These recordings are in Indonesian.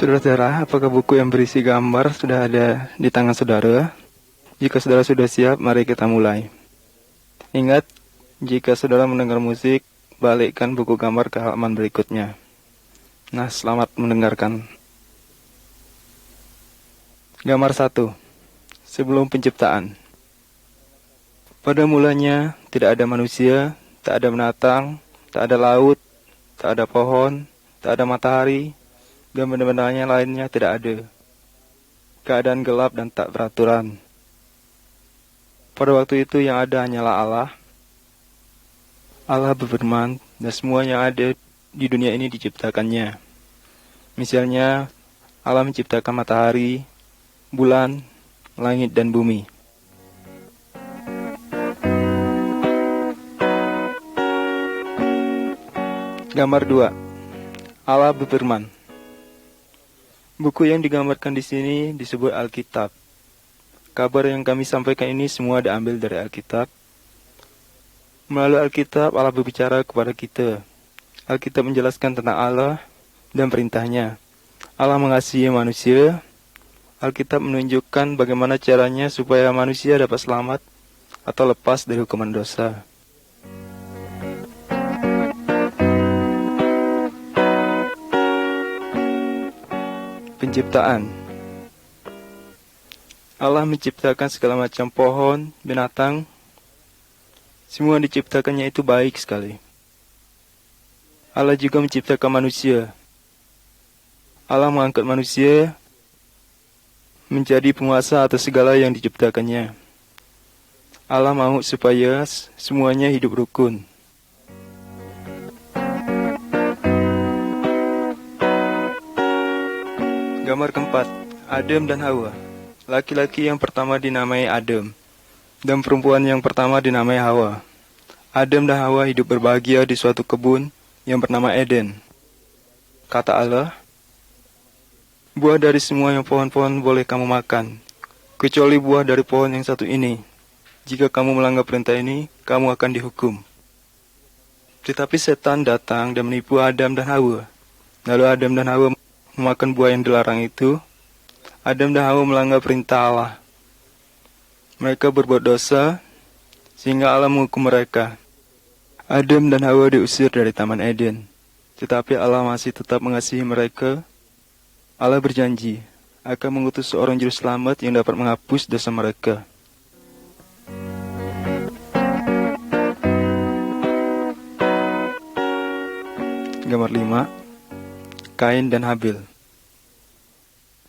Saudara, apakah buku yang berisi gambar sudah ada di tangan saudara? Jika saudara sudah siap, mari kita mulai. Ingat, jika saudara mendengar musik, balikkan buku gambar ke halaman berikutnya. Nah, selamat mendengarkan. Gambar 1. Sebelum penciptaan. Pada mulanya, tidak ada manusia, tak ada binatang, tak ada laut, tak ada pohon, tak ada matahari, dan benda-benda lainnya tidak ada. Keadaan gelap dan tak beraturan. Pada waktu itu yang ada hanyalah Allah. Allah berfirman, dan semua yang ada di dunia ini diciptakannya. Misalnya, Allah menciptakan matahari, bulan, langit, dan bumi. Gambar 2. Allah berfirman. Buku yang digambarkan di sini disebut Alkitab. Kabar yang kami sampaikan ini semua diambil dari Alkitab. Melalui Alkitab, Allah berbicara kepada kita. Alkitab menjelaskan tentang Allah dan perintahnya. Allah mengasihi manusia. Alkitab menunjukkan bagaimana caranya supaya manusia dapat selamat atau lepas dari hukuman dosa. Penciptaan. Allah menciptakan segala macam pohon, binatang. Semua diciptakannya itu baik sekali. Allah juga menciptakan manusia. Allah mengangkat manusia menjadi penguasa atas segala yang diciptakannya. Allah mau supaya semuanya hidup rukun. Gambar keempat, Adam dan Hawa. Laki-laki yang pertama dinamai Adam, dan perempuan yang pertama dinamai Hawa. Adam dan Hawa hidup berbahagia di suatu kebun yang bernama Eden. Kata Allah, buah dari semua yang pohon-pohon boleh kamu makan, kecuali buah dari pohon yang satu ini. Jika kamu melanggar perintah ini, kamu akan dihukum. Tetapi setan datang dan menipu Adam dan Hawa. Lalu Adam dan Hawa memakan buah yang dilarang itu. Adam dan Hawa melanggar perintah Allah. Mereka berbuat dosa, sehingga Allah menghukum mereka. Adam dan Hawa diusir dari Taman Eden. Tetapi Allah masih tetap mengasihi mereka. Allah berjanji akan mengutus seorang juru selamat yang dapat menghapus dosa mereka. Gambar 5. Kain dan Habil.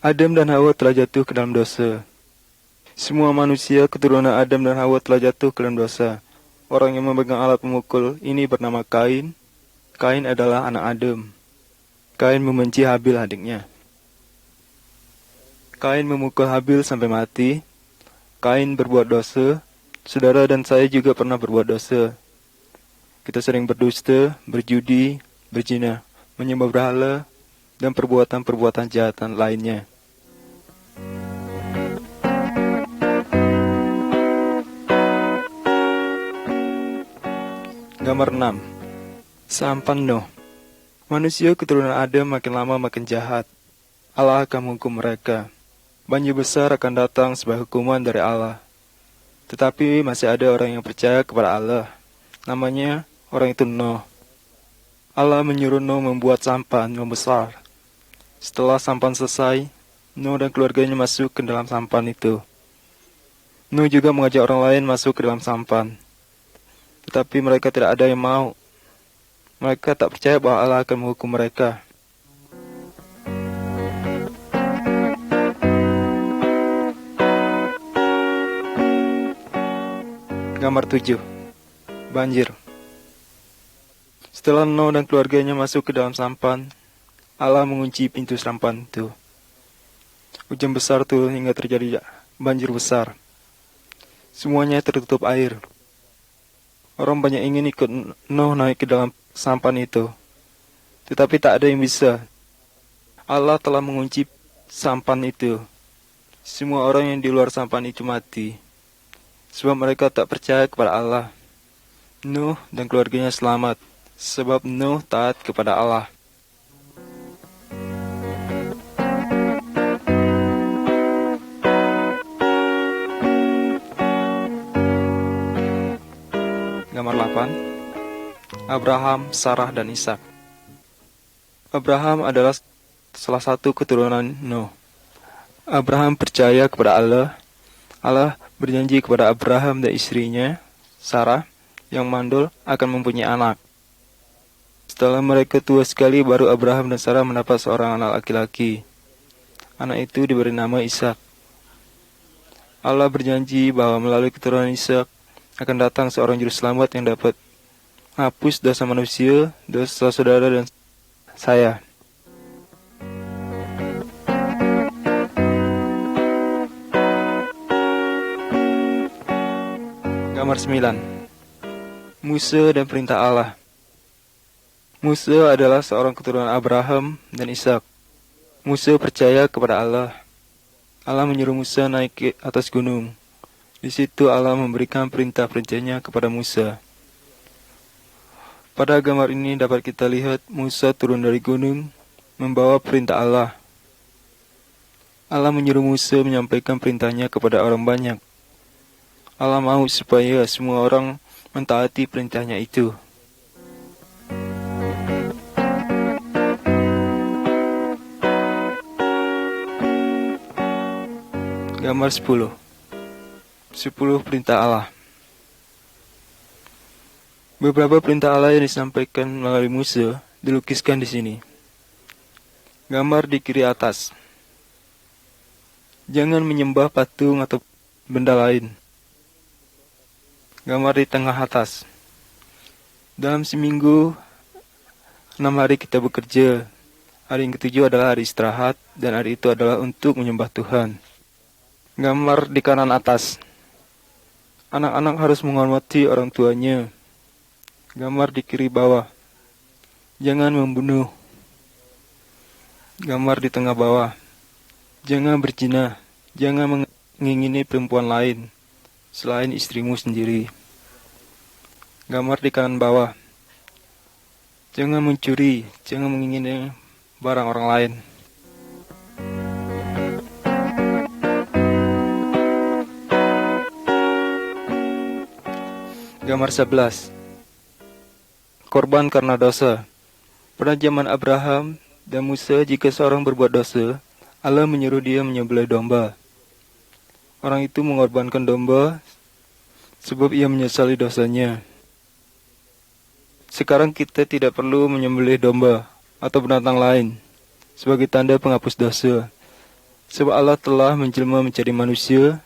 Adam dan Hawa telah jatuh ke dalam dosa. Semua manusia keturunan Adam dan Hawa telah jatuh ke dalam dosa. Orang yang memegang alat pemukul ini bernama Kain. Kain adalah anak Adam. Kain membenci Habil adiknya. Kain memukul Habil sampai mati. Kain berbuat dosa. Saudara dan saya juga pernah berbuat dosa. Kita sering berdusta, berjudi, berzina, menyembah berhala, dan perbuatan-perbuatan jahat lainnya. Gambar 6. Sampan Nuh. Manusia keturunan Adam makin lama makin jahat. Allah akan menghukum mereka. Banjir besar akan datang sebagai hukuman dari Allah. Tetapi masih ada orang yang percaya kepada Allah. Namanya orang itu Nuh. Allah menyuruh Nuh membuat sampan yang besar. Setelah sampan selesai, Nuh dan keluarganya masuk ke dalam sampan itu. Nuh juga mengajak orang lain masuk ke dalam sampan. Tetapi mereka tidak ada yang mau. Mereka tak percaya bahwa Allah akan menghukum mereka. Gambar 7. Banjir. Setelah Nuh dan keluarganya masuk ke dalam sampan, Allah mengunci pintu sampan itu. Hujan besar turun hingga terjadi banjir besar. Semuanya tertutup air. Orang banyak ingin ikut Nuh naik ke dalam sampan itu. Tetapi tak ada yang bisa. Allah telah mengunci sampan itu. Semua orang yang di luar sampan itu mati. Sebab mereka tak percaya kepada Allah. Nuh dan keluarganya selamat. Sebab Nuh taat kepada Allah. Gambar 8. Abraham, Sarah, dan Ishak. Abraham adalah salah satu keturunan Nuh. Abraham percaya kepada Allah. Allah berjanji kepada Abraham dan istrinya, Sarah, yang mandul akan mempunyai anak. Setelah mereka tua sekali, baru Abraham dan Sarah mendapat seorang anak laki-laki. Anak itu diberi nama Ishak. Allah berjanji bahwa melalui keturunan Ishak akan datang seorang juru selamat yang dapat hapus dosa manusia, dosa saudara dan saya. Gambar 9. Musa dan perintah Allah. Musa adalah seorang keturunan Abraham dan Ishak. Musa percaya kepada Allah. Allah menyuruh Musa naik ke atas gunung. Di situ Allah memberikan perintah-perintahnya kepada Musa. Pada gambar ini dapat kita lihat Musa turun dari gunung membawa perintah Allah. Allah menyuruh Musa menyampaikan perintahnya kepada orang banyak. Allah mau supaya semua orang mentaati perintahnya itu. Gambar 10. 10 perintah Allah. Beberapa perintah Allah yang disampaikan melalui Musa dilukiskan di sini. Gambar di kiri atas. Jangan menyembah patung atau benda lain. Gambar di tengah atas. Dalam seminggu, 6 hari kita bekerja. Hari yang ketujuh adalah hari istirahat, dan hari itu adalah untuk menyembah Tuhan. Gambar di kanan atas. Anak-anak harus menghormati orang tuanya. Gambar di kiri bawah. Jangan membunuh. Gambar di tengah bawah. Jangan berzina. Jangan mengingini perempuan lain selain istrimu sendiri. Gambar di kanan bawah. Jangan mencuri. Jangan mengingini barang orang lain. Gambar 11. Korban karena dosa. Pada zaman Abraham dan Musa, jika seorang berbuat dosa, Allah menyuruh dia menyembelih domba. Orang itu mengorbankan domba sebab ia menyesali dosanya. Sekarang kita tidak perlu menyembelih domba atau binatang lain sebagai tanda penghapus dosa, sebab Allah telah menjelma menjadi manusia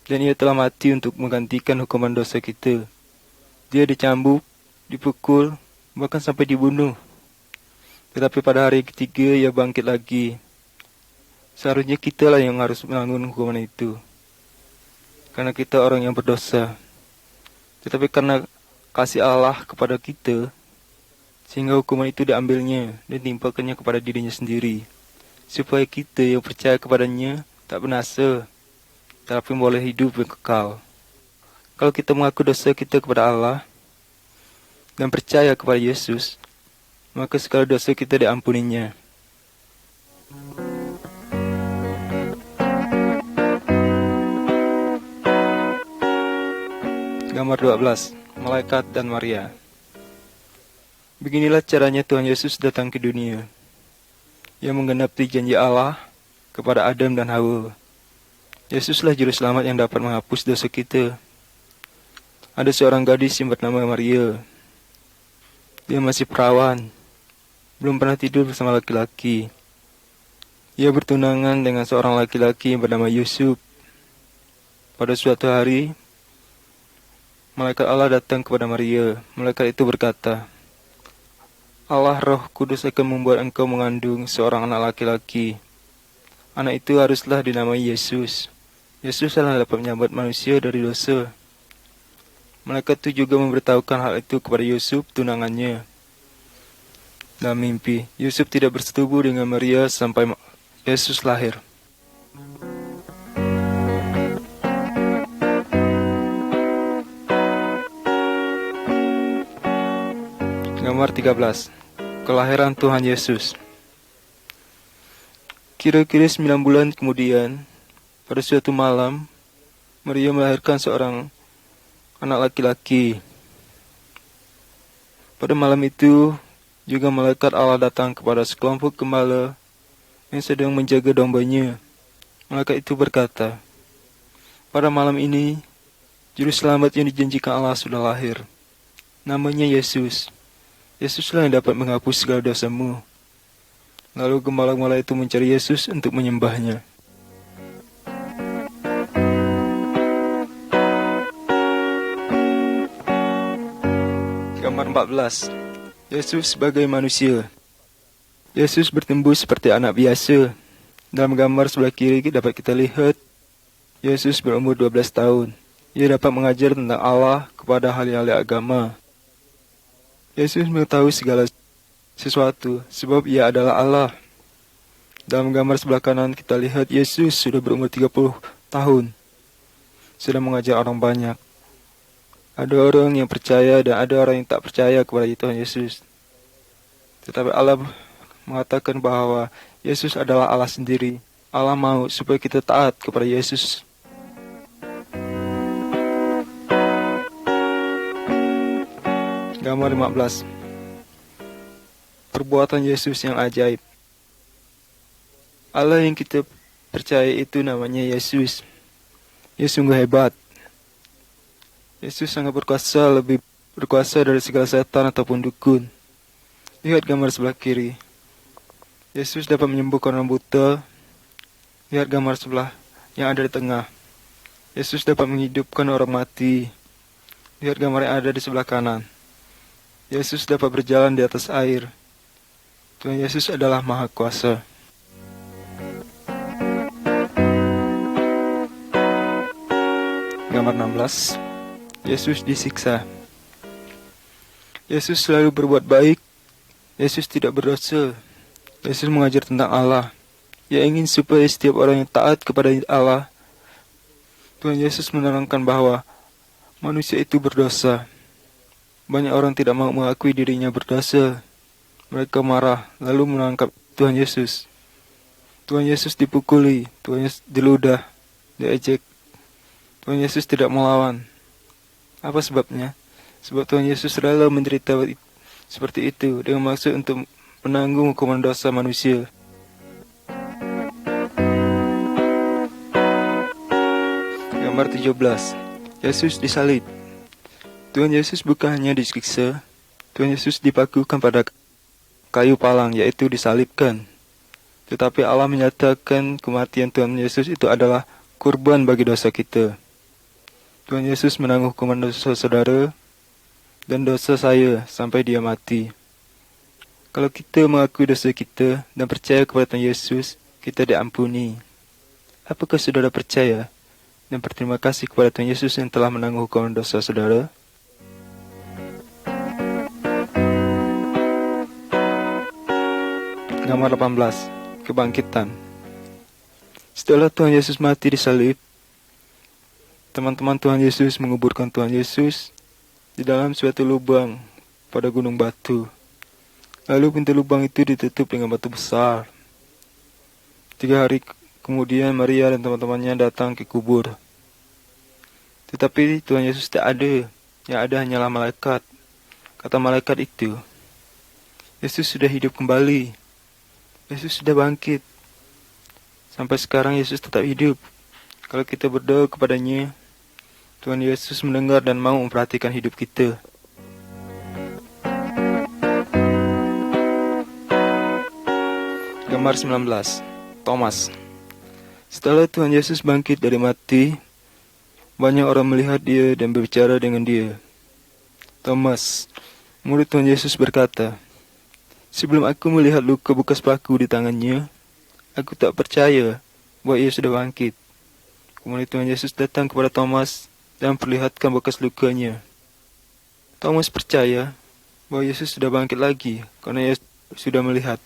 dan ia telah mati untuk menggantikan hukuman dosa kita. Dia dicambuk, dipukul, bahkan sampai dibunuh. Tetapi pada hari ketiga ia bangkit lagi. Seharusnya kita lah yang harus menanggung hukuman itu, karena kita orang yang berdosa. Tetapi karena kasih Allah kepada kita, sehingga hukuman itu diambilnya dan timpakannya kepada dirinya sendiri, supaya kita yang percaya kepadanya tak binasa, tapi boleh hidup yang kekal. Kalau kita mengaku dosa kita kepada Allah dan percaya kepada Yesus, maka segala dosa kita diampuninya. Gambar 12. Malaikat dan Maria. Beginilah caranya Tuhan Yesus datang ke dunia. Ia menggenapi janji Allah kepada Adam dan Hawa. Yesuslah juru selamat yang dapat menghapus dosa kita. Ada seorang gadis yang bernama Maria. Dia masih perawan, belum pernah tidur bersama laki-laki. Ia bertunangan dengan seorang laki-laki yang bernama Yusuf. Pada suatu hari, malaikat Allah datang kepada Maria. Malaikat itu berkata, Allah Roh Kudus akan membuat engkau mengandung seorang anak laki-laki. Anak itu haruslah dinamai Yesus. Yesus adalah dapat menyelamatkan manusia dari dosa. Malaikat itu juga memberitahukan hal itu kepada Yusuf, tunangannya. Dalam mimpi, Yusuf tidak bersetubuh dengan Maria sampai Yesus lahir. Gambar 13. Kelahiran Tuhan Yesus. Kira-kira 9 bulan kemudian, pada suatu malam, Maria melahirkan seorang anak laki-laki. Pada malam itu, juga malaikat Allah datang kepada sekelompok gembala yang sedang menjaga dombanya. Malaikat itu berkata, pada malam ini, juru selamat yang dijanjikan Allah sudah lahir. Namanya Yesus. Yesuslah yang dapat menghapus segala dosamu. Lalu gembala-gembala itu mencari Yesus untuk menyembahnya. Gambar 14. Yesus sebagai manusia. Yesus bertembus seperti anak biasa. Dalam gambar sebelah kiri dapat kita lihat Yesus berumur 12 tahun. Ia dapat mengajar tentang Allah kepada ahli-ahli agama. Yesus mengetahui segala sesuatu sebab ia adalah Allah. Dalam gambar sebelah kanan kita lihat Yesus sudah berumur 30 tahun. Sudah mengajar orang banyak. Ada orang yang percaya dan ada orang yang tak percaya kepada Tuhan Yesus. Tetapi Allah mengatakan bahwa Yesus adalah Allah sendiri. Allah mau supaya kita taat kepada Yesus. Gambar 15. Perbuatan Yesus yang ajaib. Allah yang kita percaya itu namanya Yesus. Ia sungguh hebat. Yesus sangat berkuasa, lebih berkuasa dari segala setan ataupun dukun. Lihat gambar sebelah kiri. Yesus dapat menyembuhkan orang buta. Lihat gambar sebelah yang ada di tengah. Yesus dapat menghidupkan orang mati. Lihat gambar yang ada di sebelah kanan. Yesus dapat berjalan di atas air. Tuhan Yesus adalah Maha Kuasa. Gambar 16. Yesus disiksa. Yesus selalu berbuat baik. Yesus tidak berdosa. Yesus mengajar tentang Allah. Ia ingin supaya setiap orang yang taat kepada Allah. Tuhan Yesus menerangkan bahwa manusia itu berdosa. Banyak orang tidak mau mengakui dirinya berdosa. Mereka marah lalu menangkap Tuhan Yesus. Tuhan Yesus dipukuli, Tuhan Yesus diludah, diejek. Tuhan Yesus tidak melawan. Apa sebabnya? Sebab Tuhan Yesus rela menderita seperti itu dengan maksud untuk menanggung hukuman dosa manusia. Gambar 17. Yesus disalib. Tuhan Yesus bukan hanya disiksa, Tuhan Yesus dipakukan pada kayu palang, yaitu disalibkan. Tetapi Allah menyatakan kematian Tuhan Yesus itu adalah kurban bagi dosa kita. Tuhan Yesus menanggung hukuman dosa saudara dan dosa saya sampai dia mati. Kalau kita mengakui dosa kita dan percaya kepada Tuhan Yesus, kita diampuni. Apakah saudara percaya dan berterima kasih kepada Tuhan Yesus yang telah menanggung hukuman dosa saudara? Gambar 18. Kebangkitan. Setelah Tuhan Yesus mati disalib, teman-teman Tuhan Yesus menguburkan Tuhan Yesus di dalam suatu lubang pada gunung batu. Lalu pintu lubang itu ditutup dengan batu besar. 3 hari kemudian Maria dan teman-temannya datang ke kubur. Tetapi Tuhan Yesus tak ada. Yang ada hanyalah malaikat. Kata malaikat itu, Yesus sudah hidup kembali. Yesus sudah bangkit. Sampai sekarang Yesus tetap hidup. Kalau kita berdoa kepadanya, Tuhan Yesus mendengar dan mau memperhatikan hidup kita. Gambar 19. Thomas. Setelah Tuhan Yesus bangkit dari mati, banyak orang melihat dia dan berbicara dengan dia. Thomas, murid Tuhan Yesus berkata, sebelum aku melihat luka bekas paku di tangannya, aku tak percaya bahwa ia sudah bangkit. Kemudian Tuhan Yesus datang kepada Thomas dan perlihatkan bekas lukanya. Thomas percaya bahwa Yesus sudah bangkit lagi karena ia sudah melihat.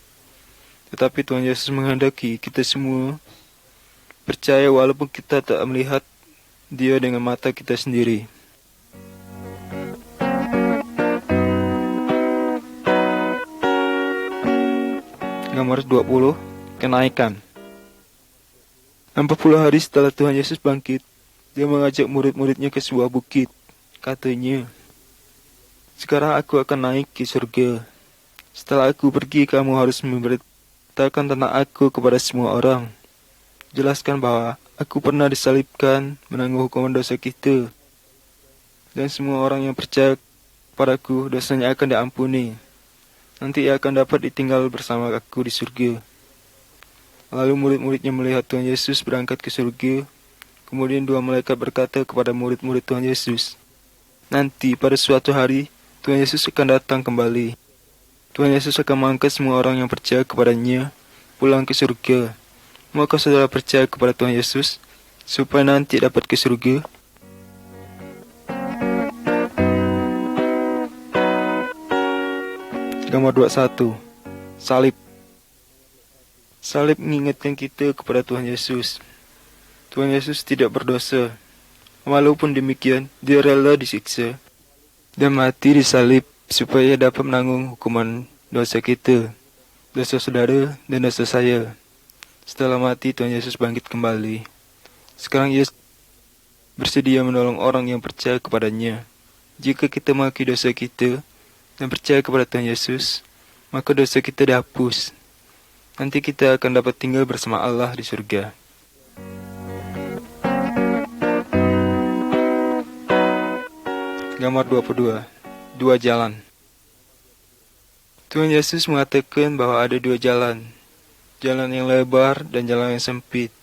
Tetapi Tuhan Yesus menghendaki kita semua percaya walaupun kita tak melihat dia dengan mata kita sendiri. Gambar 20. Kenaikan. 40 hari setelah Tuhan Yesus bangkit, dia mengajak murid-muridnya ke sebuah bukit. Katanya, Sekarang aku akan naik ke surga. Setelah aku pergi, kamu harus memberitakan tentang aku kepada semua orang. Jelaskan bahwa aku pernah disalibkan menanggung hukuman dosa kita. Dan semua orang yang percaya kepadaku, dosanya akan diampuni. Nanti ia akan dapat ditinggal bersama aku di surga. Lalu murid-muridnya melihat Tuhan Yesus berangkat ke surga. Kemudian dua malaikat berkata kepada murid-murid Tuhan Yesus, nanti pada suatu hari, Tuhan Yesus akan datang kembali. Tuhan Yesus akan mengangkat semua orang yang percaya kepadanya pulang ke surga. Maukah saudara percaya kepada Tuhan Yesus supaya nanti dapat ke surga? Gambar 21. Salib. Salib mengingatkan kita kepada Tuhan Yesus. Tuhan Yesus tidak berdosa. Walaupun demikian, dia rela disiksa dan mati di salib supaya dapat menanggung hukuman dosa kita, dosa saudara dan dosa saya. Setelah mati, Tuhan Yesus bangkit kembali. Sekarang Yesus bersedia menolong orang yang percaya kepadanya. Jika kita mengakui dosa kita dan percaya kepada Tuhan Yesus, maka dosa kita dihapus. Nanti kita akan dapat tinggal bersama Allah di surga. Gambar 22. Dua jalan. Tuhan Yesus mengatakan bahwa ada dua jalan. Jalan yang lebar dan jalan yang sempit.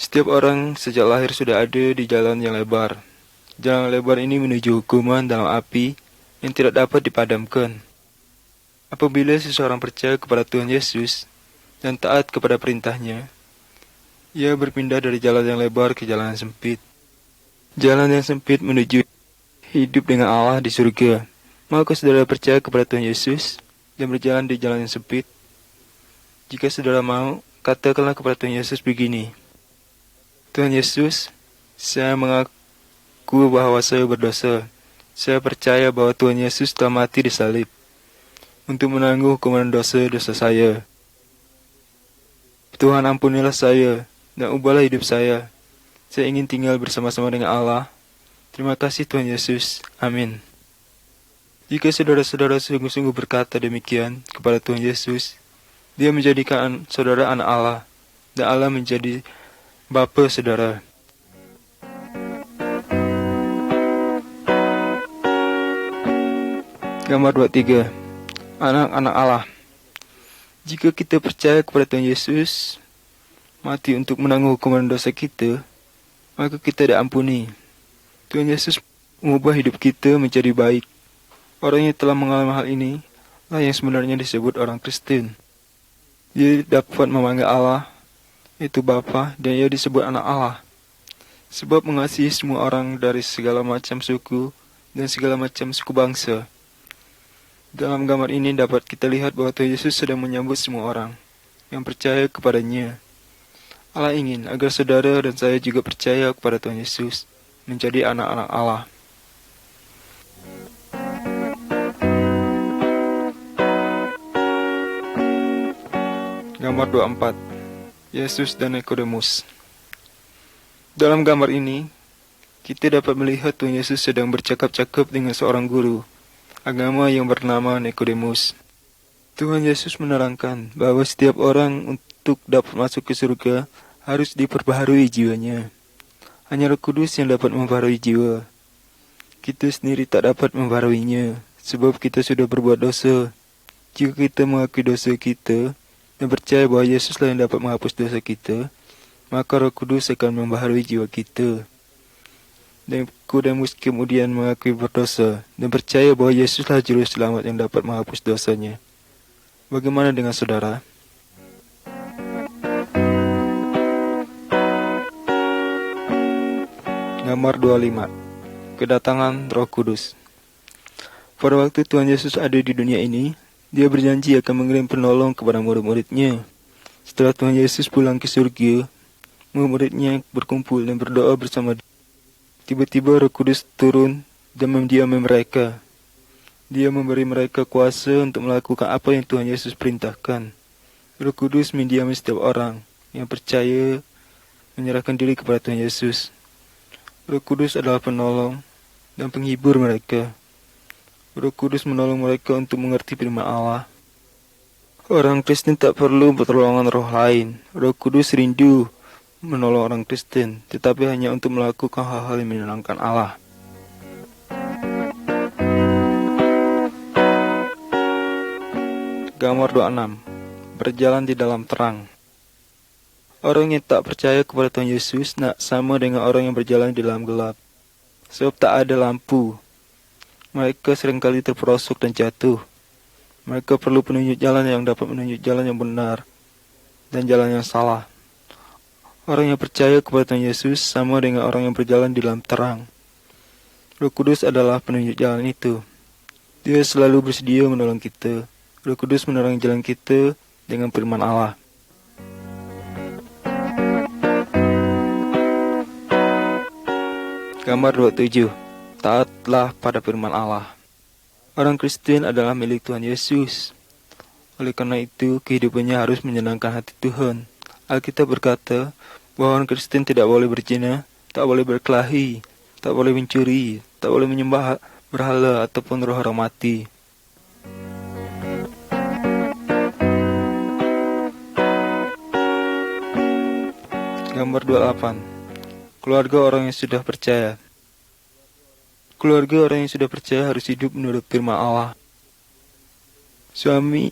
Setiap orang sejak lahir sudah ada di jalan yang lebar. Jalan lebar ini menuju hukuman dalam api yang tidak dapat dipadamkan. Apabila seseorang percaya kepada Tuhan Yesus dan taat kepada perintahnya, ia berpindah dari jalan yang lebar ke jalan yang sempit. Jalan yang sempit menuju hidup dengan Allah di surga. Maukah saudara percaya kepada Tuhan Yesus dan berjalan di jalan yang sempit? Jika saudara mau, katakanlah kepada Tuhan Yesus begini, Tuhan Yesus, saya mengaku bahwa saya berdosa. Saya percaya bahwa Tuhan Yesus telah mati di salib untuk menanggung hukuman dosa-dosa saya. Tuhan, ampunilah saya dan ubahlah hidup saya. Saya ingin tinggal bersama-sama dengan Allah. Terima kasih Tuhan Yesus. Amin. Jika saudara-saudara sungguh-sungguh berkata demikian kepada Tuhan Yesus, Dia menjadikan saudara anak Allah, dan Allah menjadi Bapa saudara. Gambar 23. Anak-anak Allah. Jika kita percaya kepada Tuhan Yesus, mati untuk menanggung hukuman dosa kita, maka kita diampuni. Tuhan Yesus mengubah hidup kita menjadi baik. Orang yang telah mengalami hal ini lah yang sebenarnya disebut orang Kristen. Dia dapat memanggil Allah, yaitu Bapa, dan ia disebut anak Allah. Sebab mengasihi semua orang dari segala macam suku dan segala macam suku bangsa. Dalam gambar ini dapat kita lihat bahwa Tuhan Yesus sedang menyambut semua orang yang percaya kepadanya. Allah ingin agar saudara dan saya juga percaya kepada Tuhan Yesus, menjadi anak-anak Allah. Gambar 24. Yesus dan Nikodemus. Dalam gambar ini, kita dapat melihat Tuhan Yesus sedang bercakap-cakap dengan seorang guru agama yang bernama Nikodemus. Tuhan Yesus menerangkan bahwa setiap orang untuk dapat masuk ke surga harus diperbaharui jiwanya. Hanya Roh Kudus yang dapat membaharui jiwa. Kita sendiri tak dapat membaharuinya, sebab kita sudah berbuat dosa. Jika kita mengakui dosa kita dan percaya bahwa Yesuslah yang dapat menghapus dosa kita, maka Roh Kudus akan membaharui jiwa kita. Dan Nikodemus kemudian mengakui berdosa dan percaya bahwa Yesuslah juru selamat yang dapat menghapus dosanya. Bagaimana dengan saudara? Gambar 25. Kedatangan Roh Kudus. Pada waktu Tuhan Yesus ada di dunia ini, Dia berjanji akan mengirim penolong kepada murid-muridnya. Setelah Tuhan Yesus pulang ke surga, murid-muridnya berkumpul dan berdoa bersama. Tiba-tiba Roh Kudus turun dan mendiami mereka. Dia memberi mereka kuasa untuk melakukan apa yang Tuhan Yesus perintahkan. Roh Kudus mendiami setiap orang yang percaya menyerahkan diri kepada Tuhan Yesus. Roh Kudus adalah penolong dan penghibur mereka. Roh Kudus menolong mereka untuk mengerti firman Allah. Orang Kristen tak perlu pertolongan roh lain. Roh Kudus rindu menolong orang Kristen, tetapi hanya untuk melakukan hal-hal yang menyenangkan Allah. Gambar 26. Berjalan di dalam terang. Orang yang tak percaya kepada Tuhan Yesus nak sama dengan orang yang berjalan di dalam gelap. Sebab tak ada lampu. Mereka seringkali terperosok dan jatuh. Mereka perlu penunjuk jalan yang dapat menunjuk jalan yang benar dan jalan yang salah. Orang yang percaya kepada Tuhan Yesus sama dengan orang yang berjalan di dalam terang. Roh Kudus adalah penunjuk jalan itu. Dia selalu bersedia menolong kita. Roh Kudus menerangi jalan kita dengan firman Allah. Gambar 27. Taatlah pada firman Allah. Orang Kristen adalah milik Tuhan Yesus. Oleh karena itu, kehidupannya harus menyenangkan hati Tuhan. Alkitab berkata bahwa orang Kristen tidak boleh berzina, tak boleh berkelahi, tak boleh mencuri, tak boleh menyembah berhala ataupun roh orang mati. Gambar 28. Keluarga orang yang sudah percaya. Keluarga orang yang sudah percaya harus hidup menurut firman Allah. Suami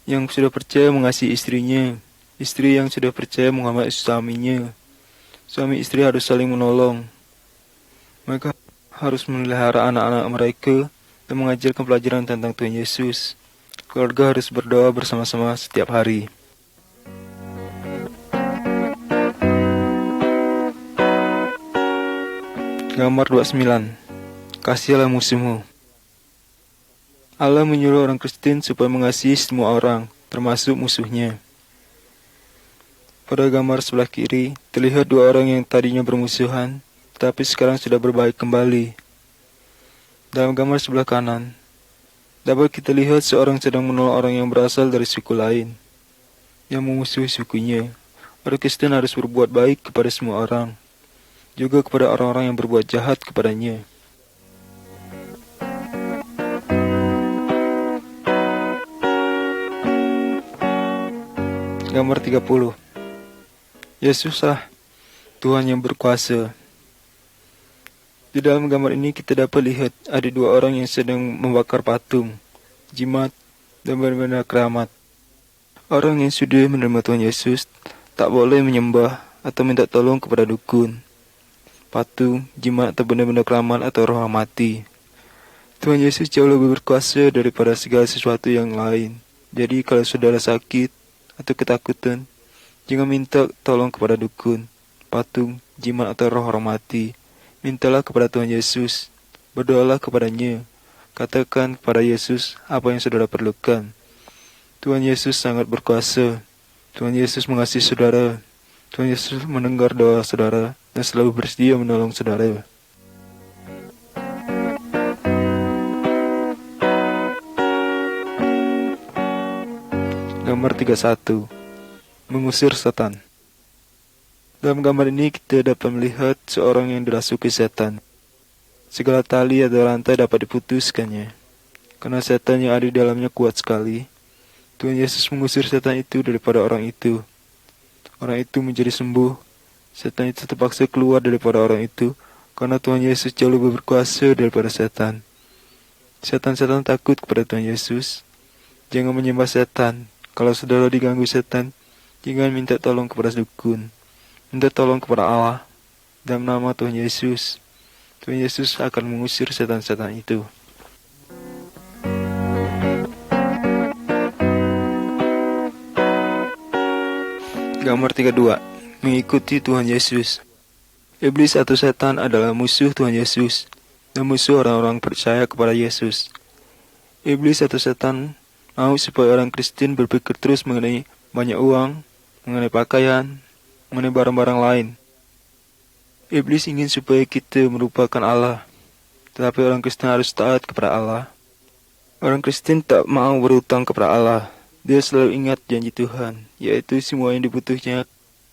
yang sudah percaya mengasihi istrinya. Istri yang sudah percaya menghormati suaminya. Suami istri harus saling menolong. Mereka harus memelihara anak-anak mereka dan mengajarkan pelajaran tentang Tuhan Yesus. Keluarga harus berdoa bersama-sama setiap hari. Gambar 29. Kasihilah musuhmu. Allah menyuruh orang Kristen supaya mengasihi semua orang, termasuk musuhnya. Pada gambar sebelah kiri, terlihat dua orang yang tadinya bermusuhan, tapi sekarang sudah berbaik kembali. Dalam gambar sebelah kanan, dapat kita lihat seorang sedang menolong orang yang berasal dari suku lain, yang memusuhi sukunya. Orang Kristen harus berbuat baik kepada semua orang, juga kepada orang-orang yang berbuat jahat kepadanya. Gambar 30. Yesuslah Tuhan yang berkuasa. Di dalam gambar ini kita dapat lihat ada dua orang yang sedang membakar patung, jimat, dan benda-benda keramat. Orang yang sudah menerima Tuhan Yesus tak boleh menyembah atau minta tolong kepada dukun, patung, jimat, atau benda-benda keramat atau roh mati. Tuhan Yesus jauh lebih berkuasa daripada segala sesuatu yang lain. Jadi kalau saudara sakit atau ketakutan, jangan minta tolong kepada dukun, patung, jimat, atau roh orang mati. Mintalah kepada Tuhan Yesus. Berdoalah kepadanya. Katakan kepada Yesus apa yang saudara perlukan. Tuhan Yesus sangat berkuasa. Tuhan Yesus mengasihi saudara. Tuhan Yesus mendengar doa saudara dan selalu bersedia menolong saudara. Gambar 31. Mengusir setan. Dalam gambar ini kita dapat melihat seorang yang dirasuki setan. Segala tali atau rantai dapat diputuskannya. Karena setan yang ada di dalamnya kuat sekali, Tuhan Yesus mengusir setan itu daripada orang itu. Orang itu menjadi sembuh. Setan itu terpaksa keluar daripada orang itu, karena Tuhan Yesus jauh lebih berkuasa daripada setan. Setan-setan takut kepada Tuhan Yesus. Jangan menyembah setan. Kalau saudara diganggu setan, jangan minta tolong kepada dukun. Minta tolong kepada Allah. Dalam nama Tuhan Yesus, Tuhan Yesus akan mengusir setan-setan itu. Gambar 32. Mengikuti Tuhan Yesus. Iblis atau setan adalah musuh Tuhan Yesus dan musuh orang-orang percaya kepada Yesus. Iblis atau setan mau supaya orang Kristen berpikir terus mengenai banyak uang, mengenai pakaian, mengenai barang-barang lain. Iblis ingin supaya kita melupakan Allah, tetapi orang Kristen harus taat kepada Allah. Orang Kristen tak mau berhutang kepada Allah. Dia selalu ingat janji Tuhan, yaitu semua yang dibutuhkan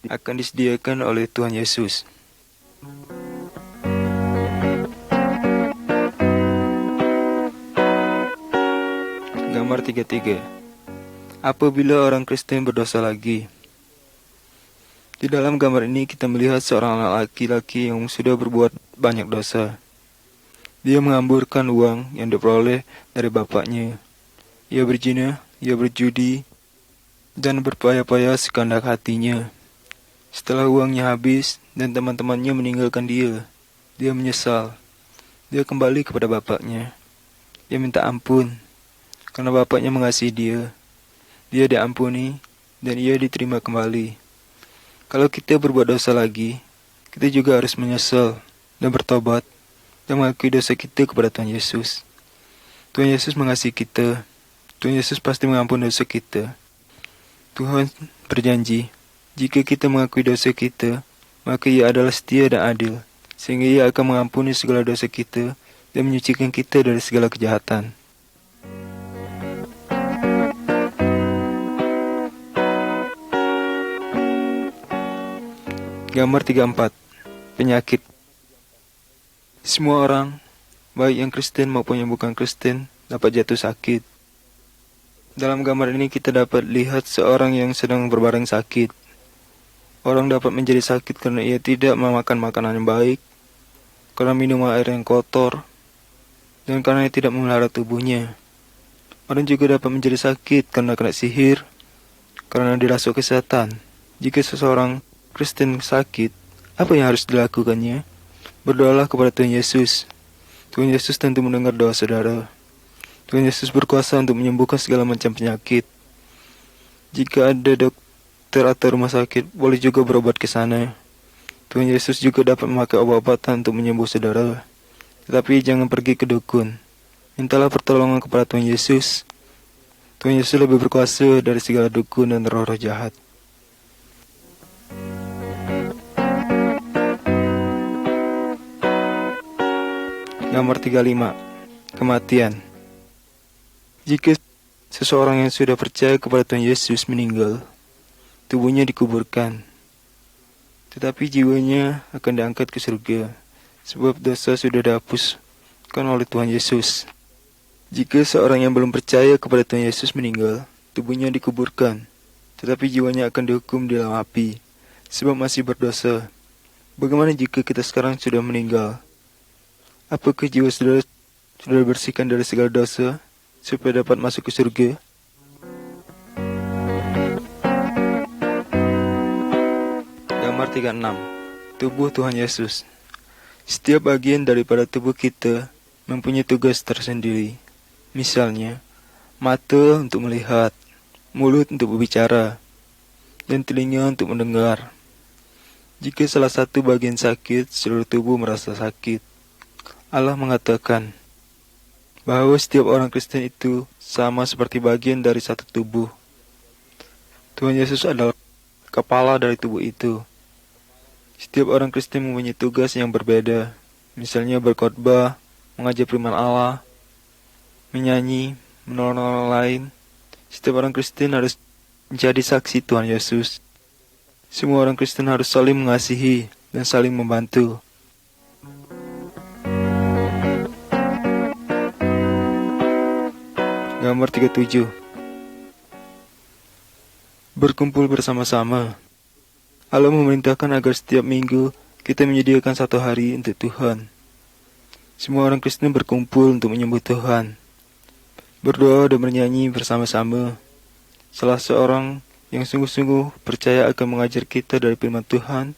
akan disediakan oleh Tuhan Yesus. Gambar 33. Apabila orang Kristen berdosa lagi. Di dalam gambar ini kita melihat seorang laki-laki yang sudah berbuat banyak dosa. Dia mengamburkan uang yang diperoleh dari bapaknya. Ia berzina, ia berjudi, dan berpaya-paya sekehendak hatinya. Setelah uangnya habis dan teman-temannya meninggalkan dia menyesal. Dia kembali kepada bapaknya. Dia minta ampun, karena bapaknya mengasihi dia. Dia diampuni, dan ia diterima kembali. Kalau kita berbuat dosa lagi, kita juga harus menyesal dan bertobat dan mengakui dosa kita kepada Tuhan Yesus. Tuhan Yesus mengasihi kita. Tuhan Yesus pasti mengampuni dosa kita. Tuhan berjanji, jika kita mengakui dosa kita, maka Ia adalah setia dan adil, sehingga Ia akan mengampuni segala dosa kita dan menyucikan kita dari segala kejahatan. Gambar 34. Penyakit. Semua orang, baik yang Kristen maupun yang bukan Kristen, dapat jatuh sakit. Dalam gambar ini kita dapat lihat seorang yang sedang berbaring sakit. Orang dapat menjadi sakit karena ia tidak memakan makanan yang baik, karena minum air yang kotor, dan karena ia tidak memelihara tubuhnya. Orang juga dapat menjadi sakit karena kena sihir, karena dirasuki setan. Jika seseorang Kristen sakit, apa yang harus dilakukannya? Berdoalah kepada Tuhan Yesus. Tuhan Yesus tentu mendengar doa saudara. Tuhan Yesus berkuasa untuk menyembuhkan segala macam penyakit. Jika ada dokter atau rumah sakit, boleh juga berobat ke sana. Tuhan Yesus juga dapat memakai obat-obatan untuk menyembuh saudara. Tetapi jangan pergi ke dukun. Mintalah pertolongan kepada Tuhan Yesus. Tuhan Yesus lebih berkuasa dari segala dukun dan roh-roh jahat. Gambar 35. Kematian. Jika seseorang yang sudah percaya kepada Tuhan Yesus meninggal, tubuhnya dikuburkan, tetapi jiwanya akan diangkat ke surga, sebab dosa sudah dihapuskan oleh Tuhan Yesus. Jika seorang yang belum percaya kepada Tuhan Yesus meninggal, tubuhnya dikuburkan, tetapi jiwanya akan dihukum di dalam api, sebab masih berdosa. Bagaimana jika kita sekarang sudah meninggal? Apakah jiwa saudara sudah dibersihkan dari segala dosa, supaya dapat masuk ke surga? Gambar 36. Tubuh Tuhan Yesus. Setiap bagian daripada tubuh kita mempunyai tugas tersendiri. Misalnya, mata untuk melihat, mulut untuk berbicara, dan telinga untuk mendengar. Jika salah satu bagian sakit, seluruh tubuh merasa sakit. Allah mengatakan bahwa setiap orang Kristen itu sama seperti bagian dari satu tubuh. Tuhan Yesus adalah kepala dari tubuh itu. Setiap orang Kristen mempunyai tugas yang berbeda, misalnya berkhotbah, mengajar firman Allah, menyanyi, menolong orang lain. Setiap orang Kristen harus menjadi saksi Tuhan Yesus. Semua orang Kristen harus saling mengasihi dan saling membantu. Gambar 37. Berkumpul bersama-sama. Allah memerintahkan agar setiap minggu kita menyediakan satu hari untuk Tuhan. Semua orang Kristen berkumpul untuk menyembah Tuhan, berdoa dan bernyanyi bersama-sama. Salah seorang yang sungguh-sungguh percaya akan mengajar kita dari firman Tuhan.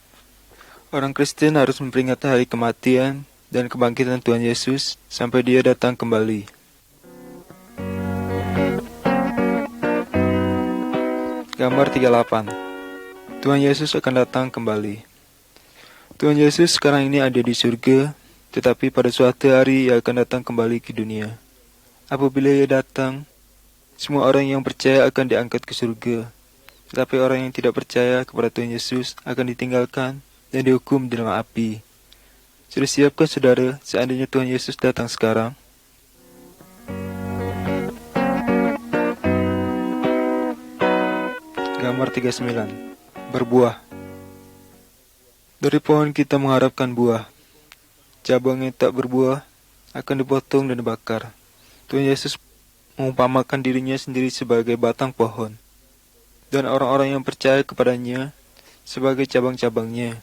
Orang Kristen harus memperingati hari kematian dan kebangkitan Tuhan Yesus sampai Dia datang kembali. Gambar 38. Tuhan Yesus akan datang kembali. Tuhan Yesus sekarang ini ada di surga, tetapi pada suatu hari Ia akan datang kembali ke dunia. Apabila Ia datang, semua orang yang percaya akan diangkat ke surga, tetapi orang yang tidak percaya kepada Tuhan Yesus akan ditinggalkan dan dihukum di dalam api. Sudah siapkah saudara seandainya Tuhan Yesus datang sekarang? Gambar 39. Berbuah. Dari pohon kita mengharapkan buah. Cabang yang tak berbuah akan dipotong dan dibakar. Tuhan Yesus mengumpamakan dirinya sendiri sebagai batang pohon, dan orang-orang yang percaya kepadanya sebagai cabang-cabangnya.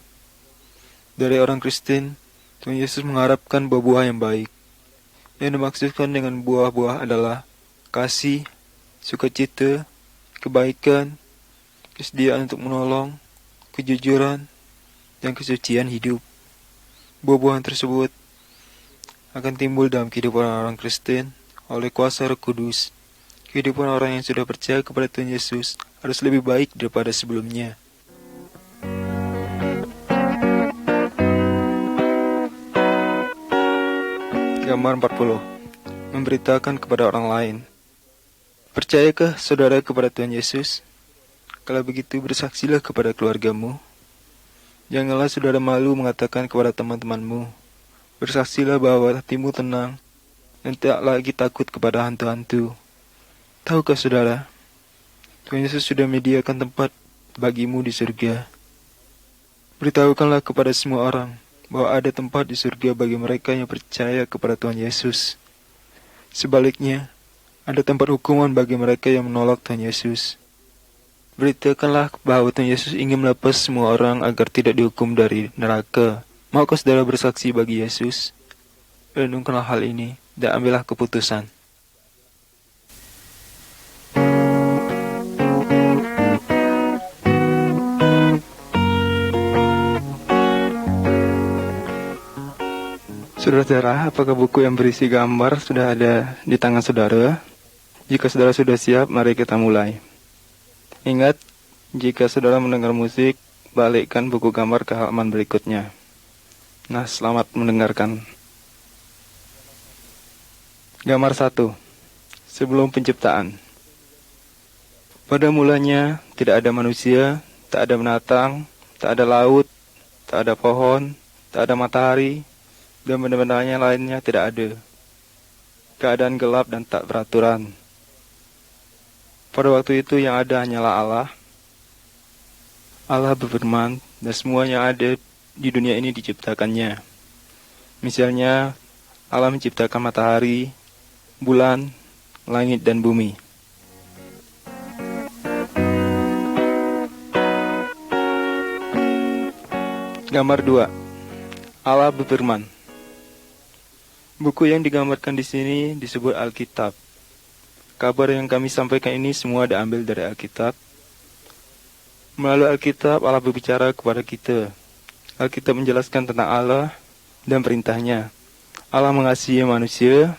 Dari orang Kristen, Tuhan Yesus mengharapkan buah-buah yang baik. Yang dimaksudkan dengan buah-buah adalah kasih, sukacita, kebaikan, kesediaan untuk menolong, kejujuran, dan kesucian hidup. Buah-buahan tersebut akan timbul dalam kehidupan orang Kristen oleh kuasa Roh Kudus. Kehidupan orang yang sudah percaya kepada Tuhan Yesus harus lebih baik daripada sebelumnya. Gambar 40. Memberitakan kepada orang lain. Percayakah saudara kepada Tuhan Yesus? Kalau begitu bersaksilah kepada keluargamu. Janganlah saudara malu mengatakan kepada teman-temanmu. Bersaksilah bahwa hatimu tenang dan tidak lagi takut kepada hantu-hantu. Tahukah saudara, Tuhan Yesus sudah menyediakan tempat bagimu di surga. Beritahukanlah kepada semua orang bahwa ada tempat di surga bagi mereka yang percaya kepada Tuhan Yesus. Sebaliknya, ada tempat hukuman bagi mereka yang menolak Tuhan Yesus. Beritakanlah bahwa Tuhan Yesus ingin melepas semua orang agar tidak dihukum dari neraka. Maukah saudara bersaksi bagi Yesus? Renungkanlah hal ini dan ambillah keputusan. Saudara-saudara, apakah buku yang berisi gambar sudah ada di tangan saudara? Jika saudara sudah siap, mari kita mulai. Ingat, jika saudara mendengar musik, balikkan buku gambar ke halaman berikutnya. Nah, selamat mendengarkan. Gambar 1. Sebelum penciptaan. Pada mulanya, tidak ada manusia, tak ada binatang, tak ada laut, tak ada pohon, tak ada matahari, dan benda-bendanya lainnya tidak ada. Keadaan gelap dan tak beraturan. Pada waktu itu yang ada hanyalah Allah. Allah berfirman, dan semua yang ada di dunia ini diciptakannya. Misalnya, Allah menciptakan matahari, bulan, langit, dan bumi. Gambar 2. Allah berfirman. Buku yang digambarkan di sini disebut Alkitab. Kabar yang kami sampaikan ini semua diambil dari Alkitab. Melalui Alkitab, Allah berbicara kepada kita. Alkitab menjelaskan tentang Allah dan perintahnya. Allah mengasihi manusia.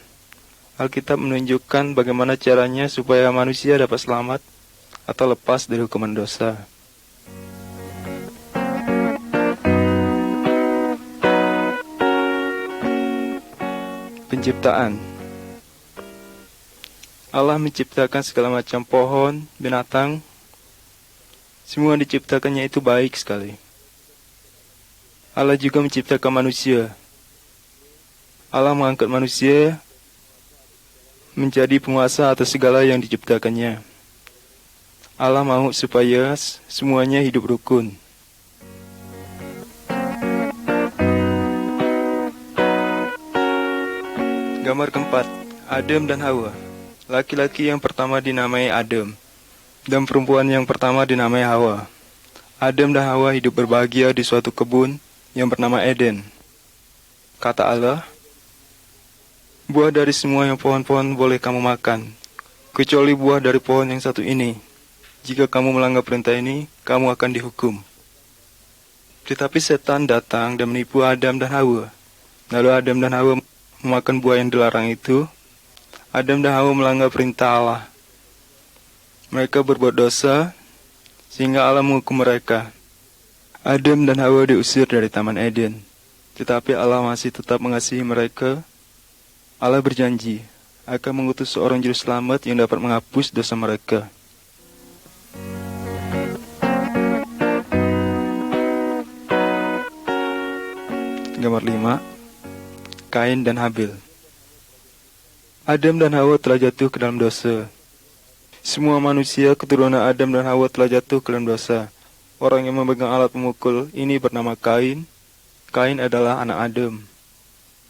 Alkitab menunjukkan bagaimana caranya supaya manusia dapat selamat atau lepas dari hukuman dosa. Penciptaan. Allah menciptakan segala macam pohon, binatang. Semua diciptakannya itu baik sekali. Allah juga menciptakan manusia. Allah mengangkat manusia menjadi penguasa atas segala yang diciptakannya. Allah mau supaya semuanya hidup rukun. Gambar keempat, Adam dan Hawa. Laki-laki yang pertama dinamai Adam, dan perempuan yang pertama dinamai Hawa. Adam dan Hawa hidup berbahagia di suatu kebun yang bernama Eden. Kata Allah, buah dari semua yang pohon-pohon boleh kamu makan, kecuali buah dari pohon yang satu ini. Jika kamu melanggar perintah ini, kamu akan dihukum. Tetapi setan datang dan menipu Adam dan Hawa. Lalu Adam dan Hawa memakan buah yang dilarang itu. Adam dan Hawa melanggar perintah Allah. Mereka berbuat dosa, sehingga Allah menghukum mereka. Adam dan Hawa diusir dari Taman Eden. Tetapi Allah masih tetap mengasihi mereka. Allah berjanji akan mengutus seorang juru selamat yang dapat menghapus dosa mereka. Gambar 5. Kain dan Habil. Adam dan Hawa telah jatuh ke dalam dosa. Semua manusia keturunan Adam dan Hawa telah jatuh ke dalam dosa. Orang yang memegang alat pemukul ini bernama Kain. Kain adalah anak Adam.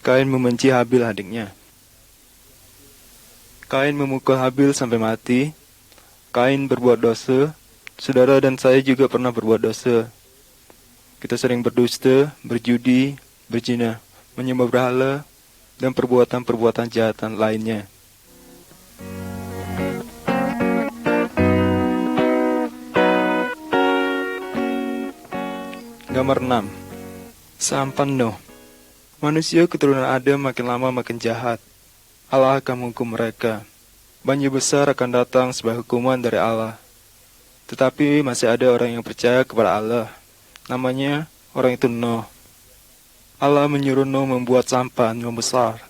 Kain membenci Habil adiknya. Kain memukul Habil sampai mati. Kain berbuat dosa. Saudara dan saya juga pernah berbuat dosa. Kita sering berdusta, berjudi, berzina, menyembah berhala, dan perbuatan-perbuatan kejahatan lainnya. Gambar 6. Sampan Nuh. Manusia keturunan Adam makin lama makin jahat. Allah akan menghukum mereka. Banjir besar akan datang sebagai hukuman dari Allah. Tetapi masih ada orang yang percaya kepada Allah. Namanya orang itu Nuh. Allah menyuruh Nuh membuat sampan yang besar.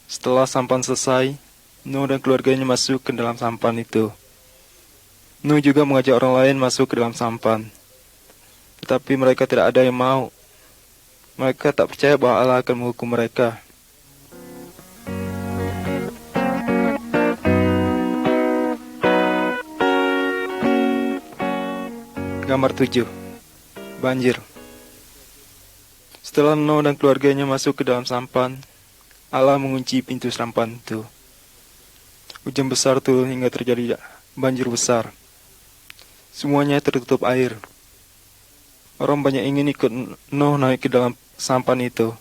Setelah sampan selesai, Nuh dan keluarganya masuk ke dalam sampan itu. Nuh juga mengajak orang lain masuk ke dalam sampan. Tetapi mereka tidak ada yang mau. Mereka tak percaya bahwa Allah akan menghukum mereka. Gambar 7. Banjir. Setelah Nuh dan keluarganya masuk ke dalam sampan, Allah mengunci pintu sampan itu. Hujan besar turun hingga terjadi banjir besar. Semuanya tertutup air. Orang banyak ingin ikut Nuh naik ke dalam sampan itu,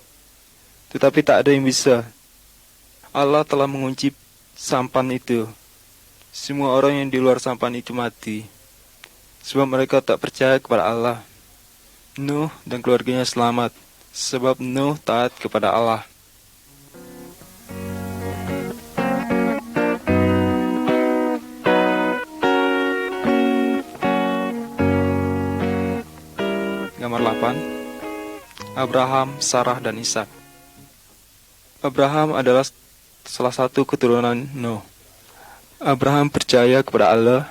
tetapi tak ada yang bisa. Allah telah mengunci sampan itu. Semua orang yang di luar sampan itu mati, sebab mereka tak percaya kepada Allah. Nuh dan keluarganya selamat, sebab Nuh taat kepada Allah. Gambar 8. Abraham, Sarah, dan Ishak. Abraham adalah salah satu keturunan Nuh. Abraham percaya kepada Allah.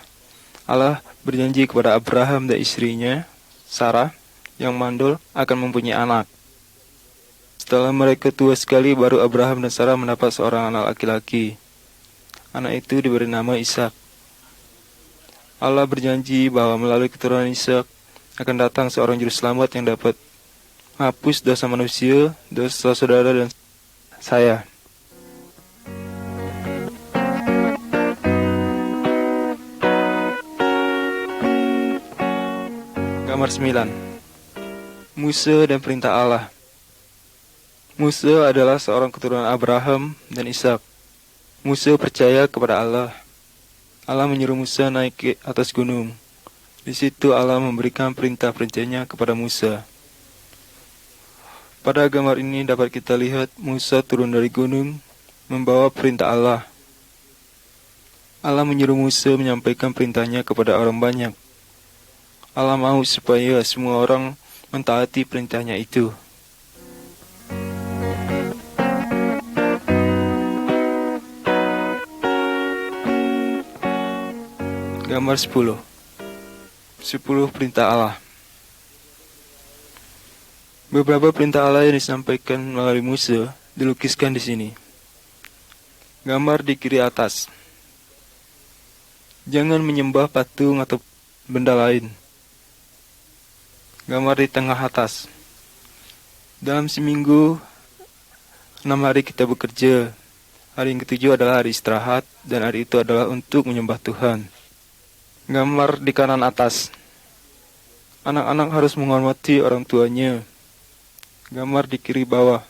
Allah berjanji kepada Abraham dan istrinya, Sarah, yang mandul akan mempunyai anak. Setelah mereka tua sekali, baru Abraham dan Sarah mendapat seorang anak laki-laki. Anak itu diberi nama Ishak. Allah berjanji bahwa melalui keturunan Ishak akan datang seorang juru selamat yang dapat menghapus dosa manusia, dosa saudara dan saya. Gambar 9. Musa dan perintah Allah. Musa adalah seorang keturunan Abraham dan Ishak. Musa percaya kepada Allah. Allah menyuruh Musa naik ke atas gunung. Di situ Allah memberikan perintah-perintahnya kepada Musa. Pada gambar ini dapat kita lihat Musa turun dari gunung membawa perintah Allah. Allah menyuruh Musa menyampaikan perintahnya kepada orang banyak. Allah mau supaya semua orang mentaati perintahnya itu. Gambar 10. 10 perintah Allah. Beberapa perintah Allah yang disampaikan melalui Musa dilukiskan di sini. Gambar di kiri atas. Jangan menyembah patung atau benda lain. Gambar di tengah atas. Dalam seminggu, 6 hari kita bekerja. Hari yang ketujuh adalah hari istirahat, dan hari itu adalah untuk menyembah Tuhan. Gambar di kanan atas. Anak-anak harus menghormati orang tuanya. Gambar di kiri bawah.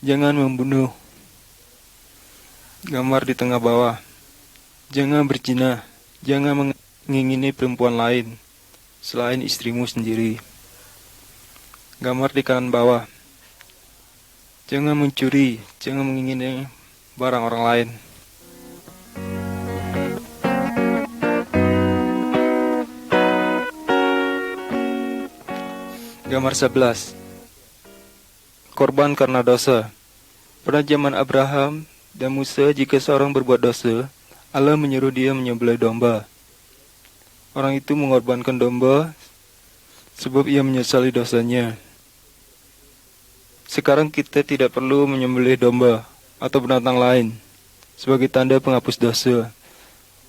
Jangan membunuh. Gambar di tengah bawah. Jangan berzina. Jangan mengingini perempuan lain selain istrimu sendiri. Gambar di kanan bawah. Jangan mencuri. Jangan mengingini barang orang lain. Gambar 11. Korban karena dosa. Pada zaman Abraham dan Musa, jika seorang berbuat dosa, Allah menyuruh dia menyembelih domba. Orang itu mengorbankan domba sebab ia menyesali dosanya. Sekarang kita tidak perlu menyembelih domba atau binatang lain sebagai tanda penghapus dosa,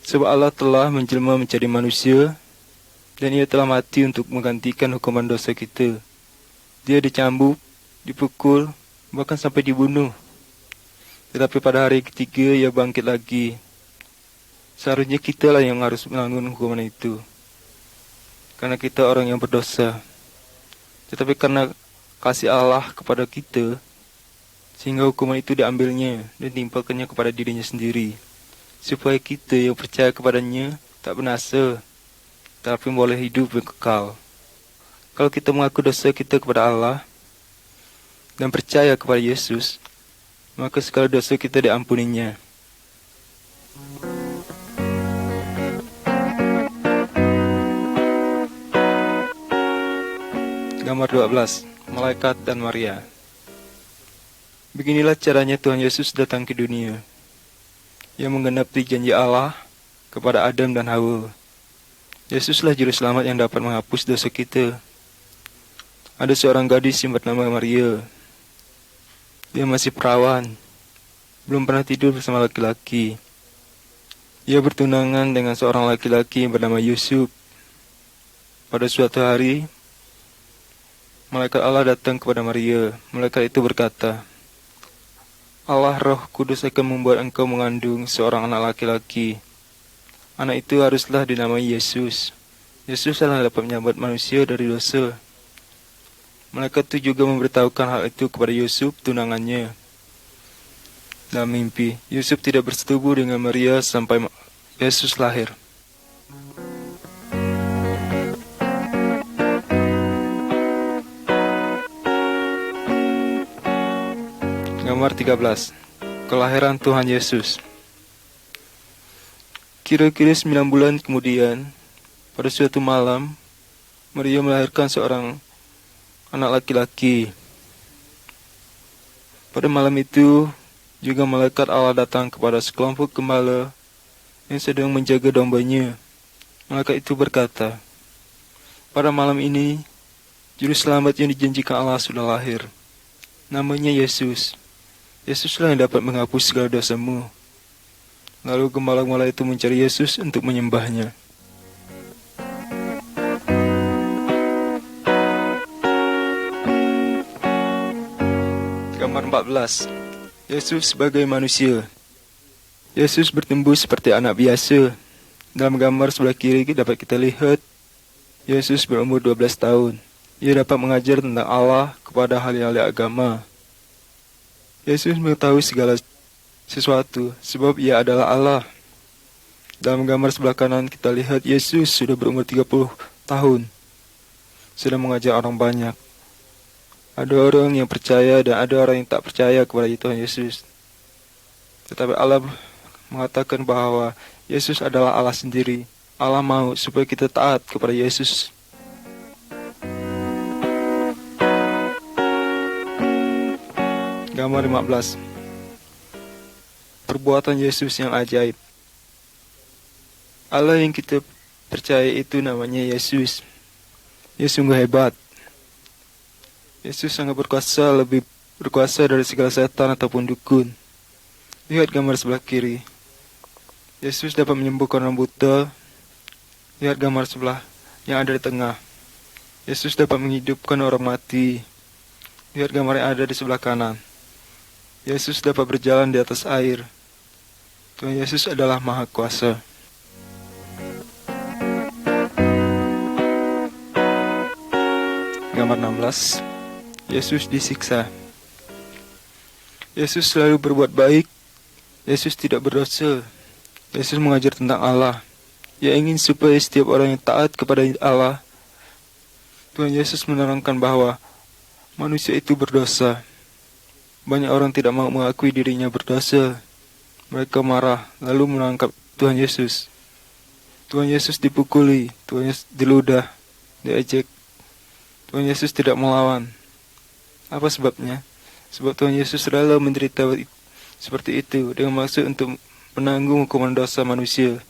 sebab Allah telah menjelma menjadi manusia, dan ia telah mati untuk menggantikan hukuman dosa kita. Dia dicambuk, dipukul, bahkan sampai dibunuh. Tetapi pada hari ketiga ia bangkit lagi. Seharusnya kita lah yang harus menanggung hukuman itu, karena kita orang yang berdosa. Tetapi karena kasih Allah kepada kita, sehingga hukuman itu diambilnya dan timpakannya kepada dirinya sendiri, supaya kita yang percaya kepadanya tak binasa, tapi boleh hidup yang kekal. Kalau kita mengaku dosa kita kepada Allah dan percaya kepada Yesus, maka segala dosa kita diampuninya. Gambar 12. Malaikat dan Maria. Beginilah caranya Tuhan Yesus datang ke dunia. Ia menggenapi janji Allah kepada Adam dan Hawa. Yesuslah juru selamat yang dapat menghapus dosa kita. Ada seorang gadis yang bernama Maria. Dia masih perawan, belum pernah tidur bersama laki-laki. Ia bertunangan dengan seorang laki-laki yang bernama Yusuf. Pada suatu hari, malaikat Allah datang kepada Maria. Malaikat itu berkata, Allah Roh Kudus akan membuat engkau mengandung seorang anak laki-laki. Anak itu haruslah dinamai Yesus. Yesus adalah dapat menyelamatkan manusia dari dosa. Malaikat itu juga memberitahukan hal itu kepada Yusuf, tunangannya. Dalam mimpi, Yusuf tidak bersetubuh dengan Maria sampai Yesus lahir. Gambar 13. Kelahiran Tuhan Yesus. Kira-kira 9 bulan kemudian, pada suatu malam, Maria melahirkan seorang anak laki-laki. Pada malam itu, juga malaikat Allah datang kepada sekelompok gembala yang sedang menjaga dombanya. Malaikat itu berkata, pada malam ini, juru selamat yang dijanjikan Allah sudah lahir. Namanya Yesus. Yesuslah yang dapat menghapus segala dosamu. Lalu gembala-gembala itu mencari Yesus untuk menyembahnya. Gambar 14. Yesus sebagai manusia. Yesus bertembus seperti anak biasa. Dalam gambar sebelah kiri dapat kita lihat Yesus berumur 12 tahun. Ia dapat mengajar tentang Allah kepada ahli-ahli agama. Yesus mengetahui segala sesuatu sebab ia adalah Allah. Dalam gambar sebelah kanan kita lihat Yesus sudah berumur 30 tahun. Sudah mengajar orang banyak. Ada orang yang percaya dan ada orang yang tak percaya kepada Tuhan Yesus. Tetapi Allah mengatakan bahwa Yesus adalah Allah sendiri. Allah mau supaya kita taat kepada Yesus. Gambar 15. Perbuatan Yesus yang ajaib. Allah yang kita percaya itu namanya Yesus. Dia sungguh hebat. Yesus sangat berkuasa, lebih berkuasa dari segala setan ataupun dukun. Lihat gambar sebelah kiri. Yesus dapat menyembuhkan orang buta. Lihat gambar sebelah yang ada di tengah. Yesus dapat menghidupkan orang mati. Lihat gambar yang ada di sebelah kanan. Yesus dapat berjalan di atas air. Tuhan Yesus adalah Maha Kuasa. Gambar 16. Yesus disiksa. Yesus selalu berbuat baik. Yesus tidak berdosa. Yesus mengajar tentang Allah. Ia ingin supaya setiap orang yang taat kepada Allah. Tuhan Yesus menerangkan bahwa manusia itu berdosa. Banyak orang tidak mau mengakui dirinya berdosa. Mereka marah lalu menangkap Tuhan Yesus. Tuhan Yesus dipukuli, Tuhan Yesus diludah, diejek. Tuhan Yesus tidak melawan. Apa sebabnya? Sebab Tuhan Yesus rela menderita seperti itu dengan maksud untuk menanggung hukuman dosa manusia.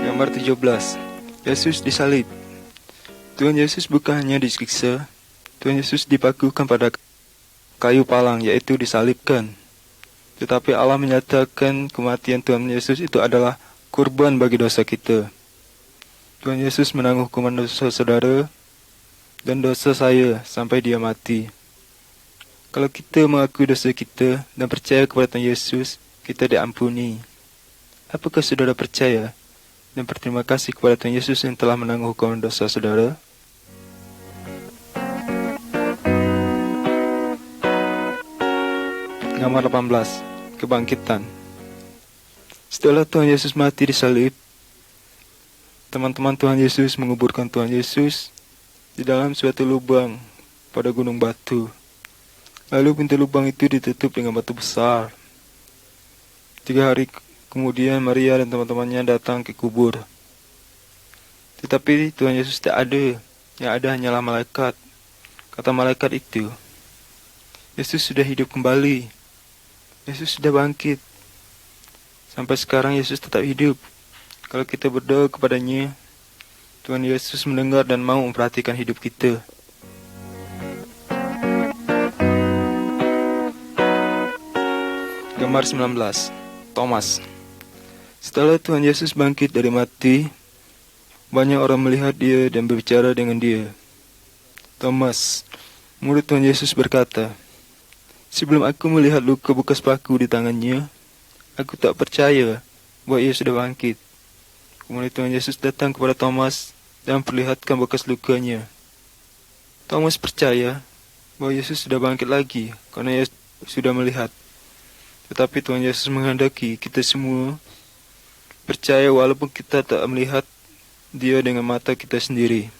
Gambar 17. Yesus disalib. Tuhan Yesus bukan hanya disiksa, Tuhan Yesus dipakukan pada kayu palang, yaitu disalibkan. Tetapi Allah menyatakan kematian Tuhan Yesus itu adalah kurban bagi dosa kita. Tuhan Yesus menanggung hukuman dosa saudara dan dosa saya sampai dia mati. Kalau kita mengakui dosa kita dan percaya kepada Tuhan Yesus, kita diampuni. Apakah saudara percaya dan berterima kasih kepada Tuhan Yesus yang telah menanggung hukuman dosa saudara? Gambar 18. Kebangkitan. Setelah Tuhan Yesus mati di salib, teman-teman Tuhan Yesus menguburkan Tuhan Yesus di dalam suatu lubang pada gunung batu. Lalu pintu lubang itu ditutup dengan batu besar. 3 hari kemudian Maria dan teman-temannya datang ke kubur. Tetapi Tuhan Yesus tak ada, yang ada hanyalah malaikat. Kata malaikat itu, Yesus sudah hidup kembali. Yesus sudah bangkit. Sampai sekarang Yesus tetap hidup. Kalau kita berdoa kepadanya, Tuhan Yesus mendengar dan mau memperhatikan hidup kita. Gambar 19. Thomas. Setelah Tuhan Yesus bangkit dari mati, banyak orang melihat dia dan berbicara dengan dia. Thomas, murid Tuhan Yesus berkata, "Sebelum aku melihat luka bekas paku di tangannya, aku tak percaya bahwa ia sudah bangkit." Kemudian Tuhan Yesus datang kepada Thomas dan memperlihatkan bekas lukanya. Thomas percaya bahwa Yesus sudah bangkit lagi karena ia sudah melihat. Tetapi Tuhan Yesus menghendaki kita semua percaya walaupun kita tak melihat Dia dengan mata kita sendiri.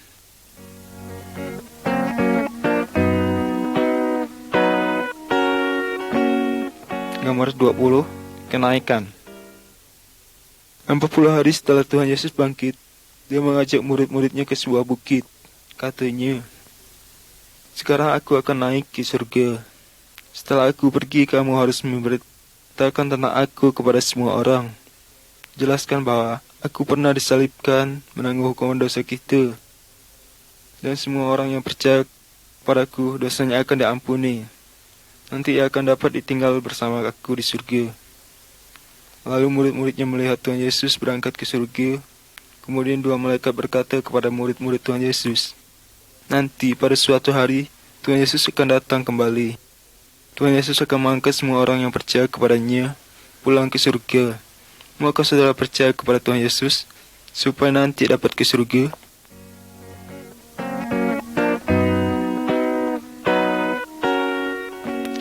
Gambar 20. Kenaikan. 40 hari setelah Tuhan Yesus bangkit, Dia mengajak murid-muridnya ke sebuah bukit. Katanya, "Sekarang aku akan naik ke surga. Setelah aku pergi, kamu harus memberitakan tentang aku kepada semua orang. Jelaskan bahwa aku pernah disalibkan menanggung hukuman dosa kita. Dan semua orang yang percaya padaku, dosanya akan diampuni. Nanti ia akan dapat ditinggal bersama aku di surga." Lalu murid-muridnya melihat Tuhan Yesus berangkat ke surga. Kemudian 2 malaikat berkata kepada murid-murid Tuhan Yesus, "Nanti pada suatu hari, Tuhan Yesus akan datang kembali. Tuhan Yesus akan mengangkat semua orang yang percaya kepadanya pulang ke surga. Maukah saudara percaya kepada Tuhan Yesus supaya nanti dapat ke surga?"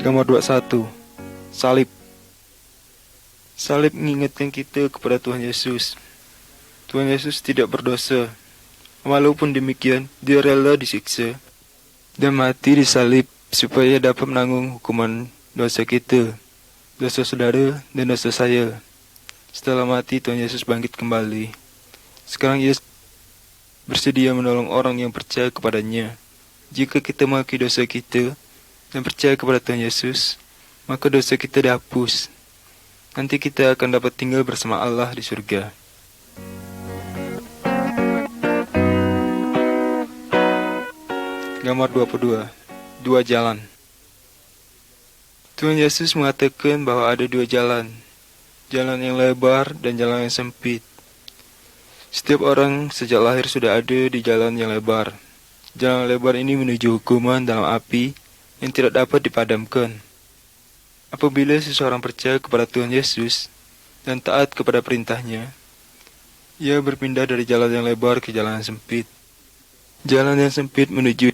Gambar 21. Salib. Salib mengingatkan kita kepada Tuhan Yesus. Tuhan Yesus tidak berdosa. Walaupun demikian, Dia rela disiksa dan mati di salib supaya dapat menanggung hukuman dosa kita, dosa saudara dan dosa saya. Setelah mati, Tuhan Yesus bangkit kembali. Sekarang Ia bersedia menolong orang yang percaya kepadanya. Jika kita mengakui dosa kita dan percaya kepada Tuhan Yesus, maka dosa kita dihapus. Nanti kita akan dapat tinggal bersama Allah di surga. Gambar 22. 2 jalan. Tuhan Yesus mengatakan bahwa ada 2 jalan. Jalan yang lebar dan jalan yang sempit. Setiap orang sejak lahir sudah ada di jalan yang lebar. Jalan lebar ini menuju hukuman dalam api yang tidak dapat dipadamkan. Apabila seseorang percaya kepada Tuhan Yesus dan taat kepada perintahnya, ia berpindah dari jalan yang lebar ke jalan yang sempit. Jalan yang sempit menuju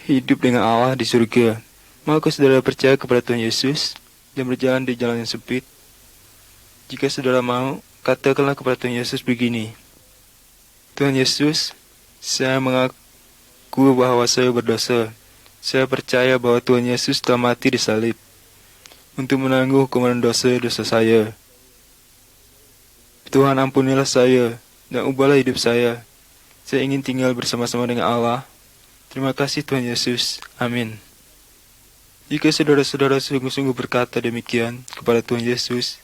hidup dengan Allah di surga. Maukah saudara percaya kepada Tuhan Yesus dan berjalan di jalan yang sempit? Jika saudara mau, katakanlah kepada Tuhan Yesus begini, "Tuhan Yesus, saya mengaku bahwa saya berdosa. Saya percaya bahwa Tuhan Yesus telah mati di salib untuk menanggung hukuman dosa-dosa saya. Tuhan, ampunilah saya dan ubahlah hidup saya. Saya ingin tinggal bersama-sama dengan Allah. Terima kasih Tuhan Yesus. Amin." Jika saudara-saudara sungguh-sungguh berkata demikian kepada Tuhan Yesus,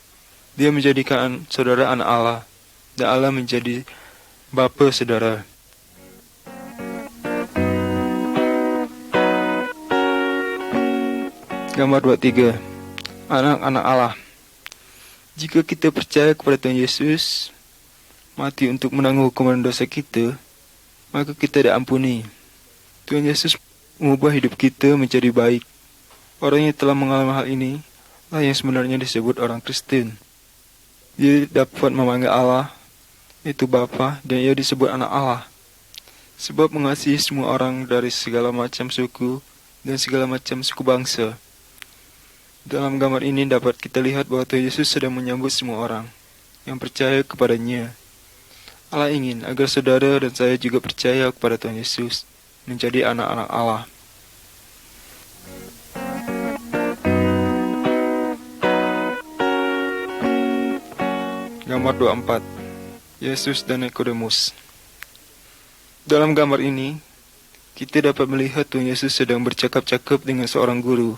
Dia menjadikan saudara anak Allah, dan Allah menjadi Bapa saudara. Gambar 23. Anak-anak Allah. Jika kita percaya kepada Tuhan Yesus, mati untuk menanggung hukuman dosa kita, maka kita diampuni. Tuhan Yesus mengubah hidup kita menjadi baik. Orang yang telah mengalami hal ini lah yang sebenarnya disebut orang Kristen. Dia dapat memanggil Allah, yaitu Bapa, dan ia disebut anak Allah. Sebab mengasihi semua orang dari segala macam suku dan segala macam suku bangsa. Dalam gambar ini dapat kita lihat bahwa Tuhan Yesus sedang menyambut semua orang yang percaya kepadanya. Allah ingin agar saudara dan saya juga percaya kepada Tuhan Yesus, menjadi anak-anak Allah. Gambar 24. Yesus dan Nikodemus. Dalam gambar ini, kita dapat melihat Tuhan Yesus sedang bercakap-cakap dengan seorang guru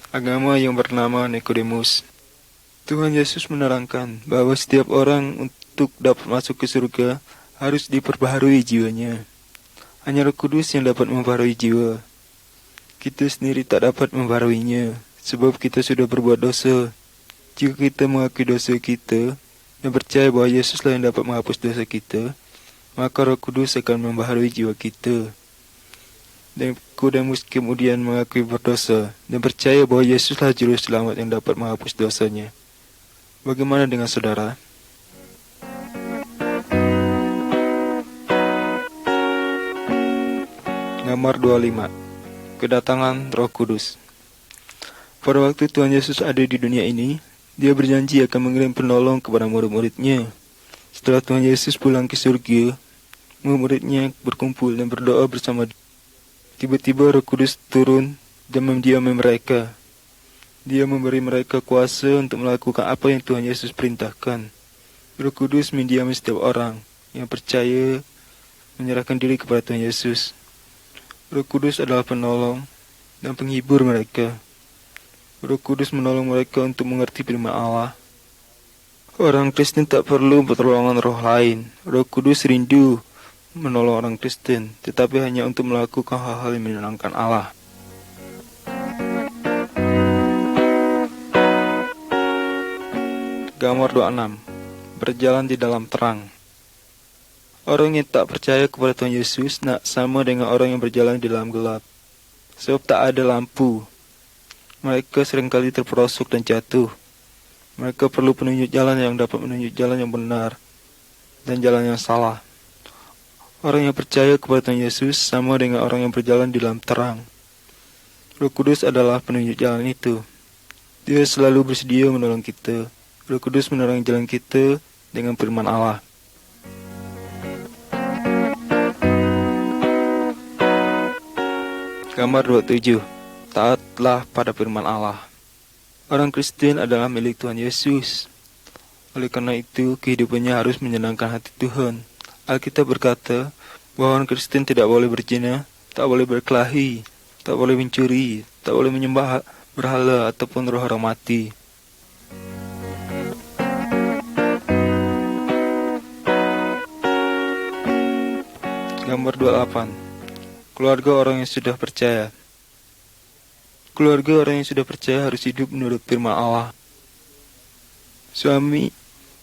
agama yang bernama Nikodemus. Tuhan Yesus menerangkan bahwa setiap orang untuk dapat masuk ke surga harus diperbaharui jiwanya. Hanya Roh Kudus yang dapat membaharui jiwa. Kita sendiri tak dapat membaharuinya, sebab kita sudah berbuat dosa. Jika kita mengakui dosa kita dan percaya bahwa Yesuslah yang dapat menghapus dosa kita, maka Roh Kudus akan membaharui jiwa kita. Dan Nikodemus kemudian mengakui berdosa dan percaya bahwa Yesuslah juru selamat yang dapat menghapus dosanya. Bagaimana dengan saudara? Gambar 25. Kedatangan Roh Kudus. Pada waktu Tuhan Yesus ada di dunia ini, Dia berjanji akan mengirim penolong kepada murid-muridnya. Setelah Tuhan Yesus pulang ke surga, murid-muridnya berkumpul dan berdoa bersama. Tiba-tiba Roh Kudus turun dan mendiami mereka. Dia memberi mereka kuasa untuk melakukan apa yang Tuhan Yesus perintahkan. Roh Kudus mendiami setiap orang yang percaya menyerahkan diri kepada Tuhan Yesus. Roh Kudus adalah penolong dan penghibur mereka. Roh Kudus menolong mereka untuk mengerti firman Allah. Orang Kristen tak perlu pertolongan roh lain. Roh Kudus rindu menolong orang Kristen, tetapi hanya untuk melakukan hal-hal yang menyenangkan Allah. Gambar 26. Berjalan di dalam terang. Orang yang tak percaya kepada Tuhan Yesus nak sama dengan orang yang berjalan di dalam gelap, sebab tak ada lampu. Mereka seringkali terperosok dan jatuh. Mereka perlu penunjuk jalan yang dapat menunjuk jalan yang benar dan jalan yang salah. Orang yang percaya kepada Tuhan Yesus sama dengan orang yang berjalan di dalam terang. Roh Kudus adalah penunjuk jalan itu. Dia selalu bersedia menolong kita. Roh Kudus menerangi jalan kita dengan firman Allah. Gambar 27. Taatlah pada firman Allah. Orang Kristen adalah milik Tuhan Yesus. Oleh karena itu, kehidupannya harus menyenangkan hati Tuhan. Alkitab berkata bahwa orang Kristen tidak boleh berzina, tak boleh berkelahi, tak boleh mencuri, tak boleh menyembah berhala ataupun roh orang mati. Gambar 28. Keluarga orang yang sudah percaya. Keluarga orang yang sudah percaya harus hidup menurut firman Allah. Suami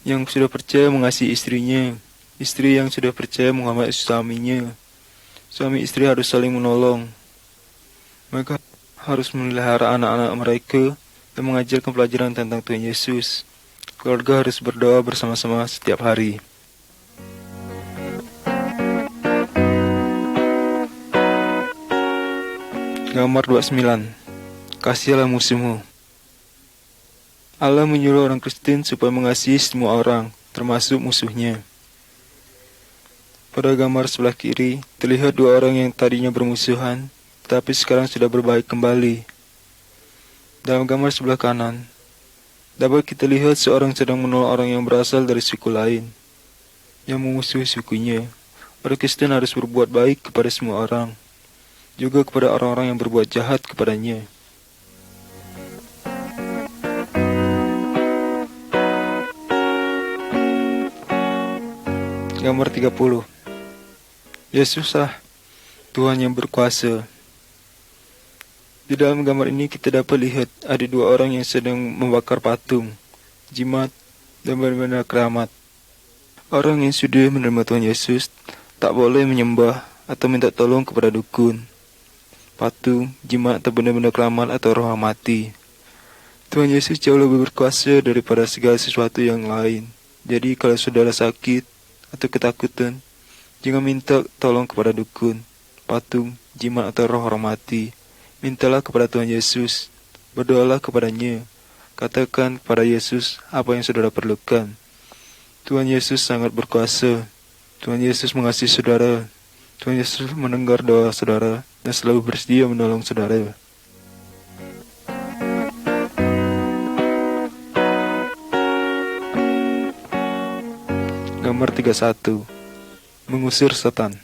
yang sudah percaya mengasihi istrinya. Istri yang sudah percaya menghormati suaminya. Suami istri harus saling menolong. Mereka harus memelihara anak-anak mereka dan mengajarkan pelajaran tentang Tuhan Yesus. Keluarga harus berdoa bersama-sama setiap hari. Gambar 29. Kasihilah musuhmu. Allah menyuruh orang Kristen supaya mengasihi semua orang, termasuk musuhnya. Pada gambar sebelah kiri, terlihat dua orang yang tadinya bermusuhan, tetapi sekarang sudah berbaik kembali. Dalam gambar sebelah kanan, dapat kita lihat seorang sedang menolong orang yang berasal dari suku lain, yang memusuhi sukunya. Orang Kristen harus berbuat baik kepada semua orang, juga kepada orang-orang yang berbuat jahat kepadanya. Gambar 30. Yesuslah Tuhan yang berkuasa. Di dalam gambar ini kita dapat lihat ada dua orang yang sedang membakar patung, jimat, dan benda-benda keramat. Orang yang sudah menerima Tuhan Yesus tak boleh menyembah atau minta tolong kepada dukun. patung, jimat atau benda-benda keramat atau roh mati. Tuhan Yesus jauh lebih berkuasa daripada segala sesuatu yang lain. Jadi kalau saudara sakit atau ketakutan, jangan minta tolong kepada dukun, patung, jimat atau roh mati. Mintalah kepada Tuhan Yesus. Berdoalah kepadanya. Katakan kepada Yesus apa yang saudara perlukan. Tuhan Yesus sangat berkuasa. Tuhan Yesus mengasihi saudara. Tuhan Yesus mendengar doa saudara dan selalu bersedia menolong saudara. Gambar 31. Mengusir setan.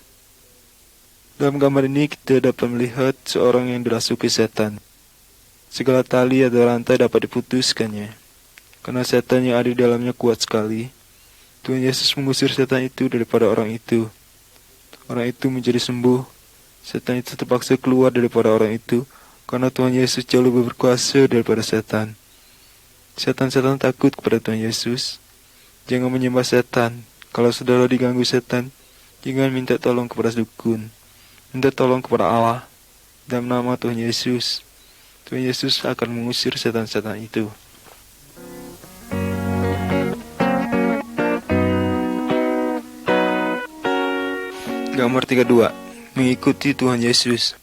Dalam gambar ini kita dapat melihat seorang yang dirasuki setan. Segala tali atau rantai dapat diputuskannya. Karena setan yang ada di dalamnya kuat sekali, Tuhan Yesus mengusir setan itu daripada orang itu. Orang itu menjadi sembuh. Setan itu terpaksa keluar daripada orang itu, karena Tuhan Yesus jauh lebih berkuasa daripada setan. Setan-setan takut kepada Tuhan Yesus. Jangan menyembah setan. Kalau saudara diganggu setan, jangan minta tolong kepada dukun. Minta tolong kepada Allah. Dalam nama Tuhan Yesus. Tuhan Yesus akan mengusir setan-setan itu. Gambar 32. Mengikuti Tuhan Yesus.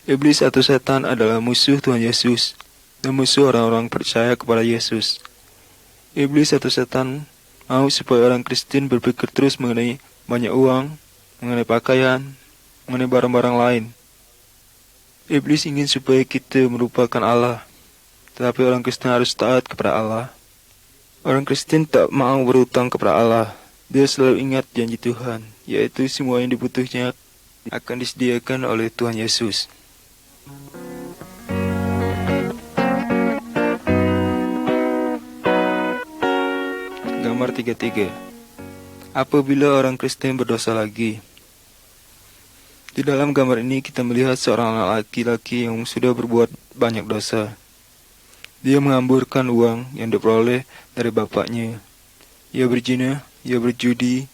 Iblis atau setan adalah musuh Tuhan Yesus dan musuh orang-orang percaya kepada Yesus. Iblis atau setan mau supaya orang Kristen berpikir terus mengenai banyak uang, mengenai pakaian, mengenai barang-barang lain. Iblis ingin supaya kita melupakan Allah, tetapi orang Kristen harus taat kepada Allah. Orang Kristen tak mau berhutang kepada Allah. Dia selalu ingat janji Tuhan, yaitu semua yang dibutuhkan akan disediakan oleh Tuhan Yesus. Gambar 33. Apabila orang Kristen berdosa lagi. Di dalam gambar ini kita melihat seorang laki-laki yang sudah berbuat banyak dosa. Dia mengamburkan uang yang diperoleh dari bapaknya. Ia berzina, ia berjudi,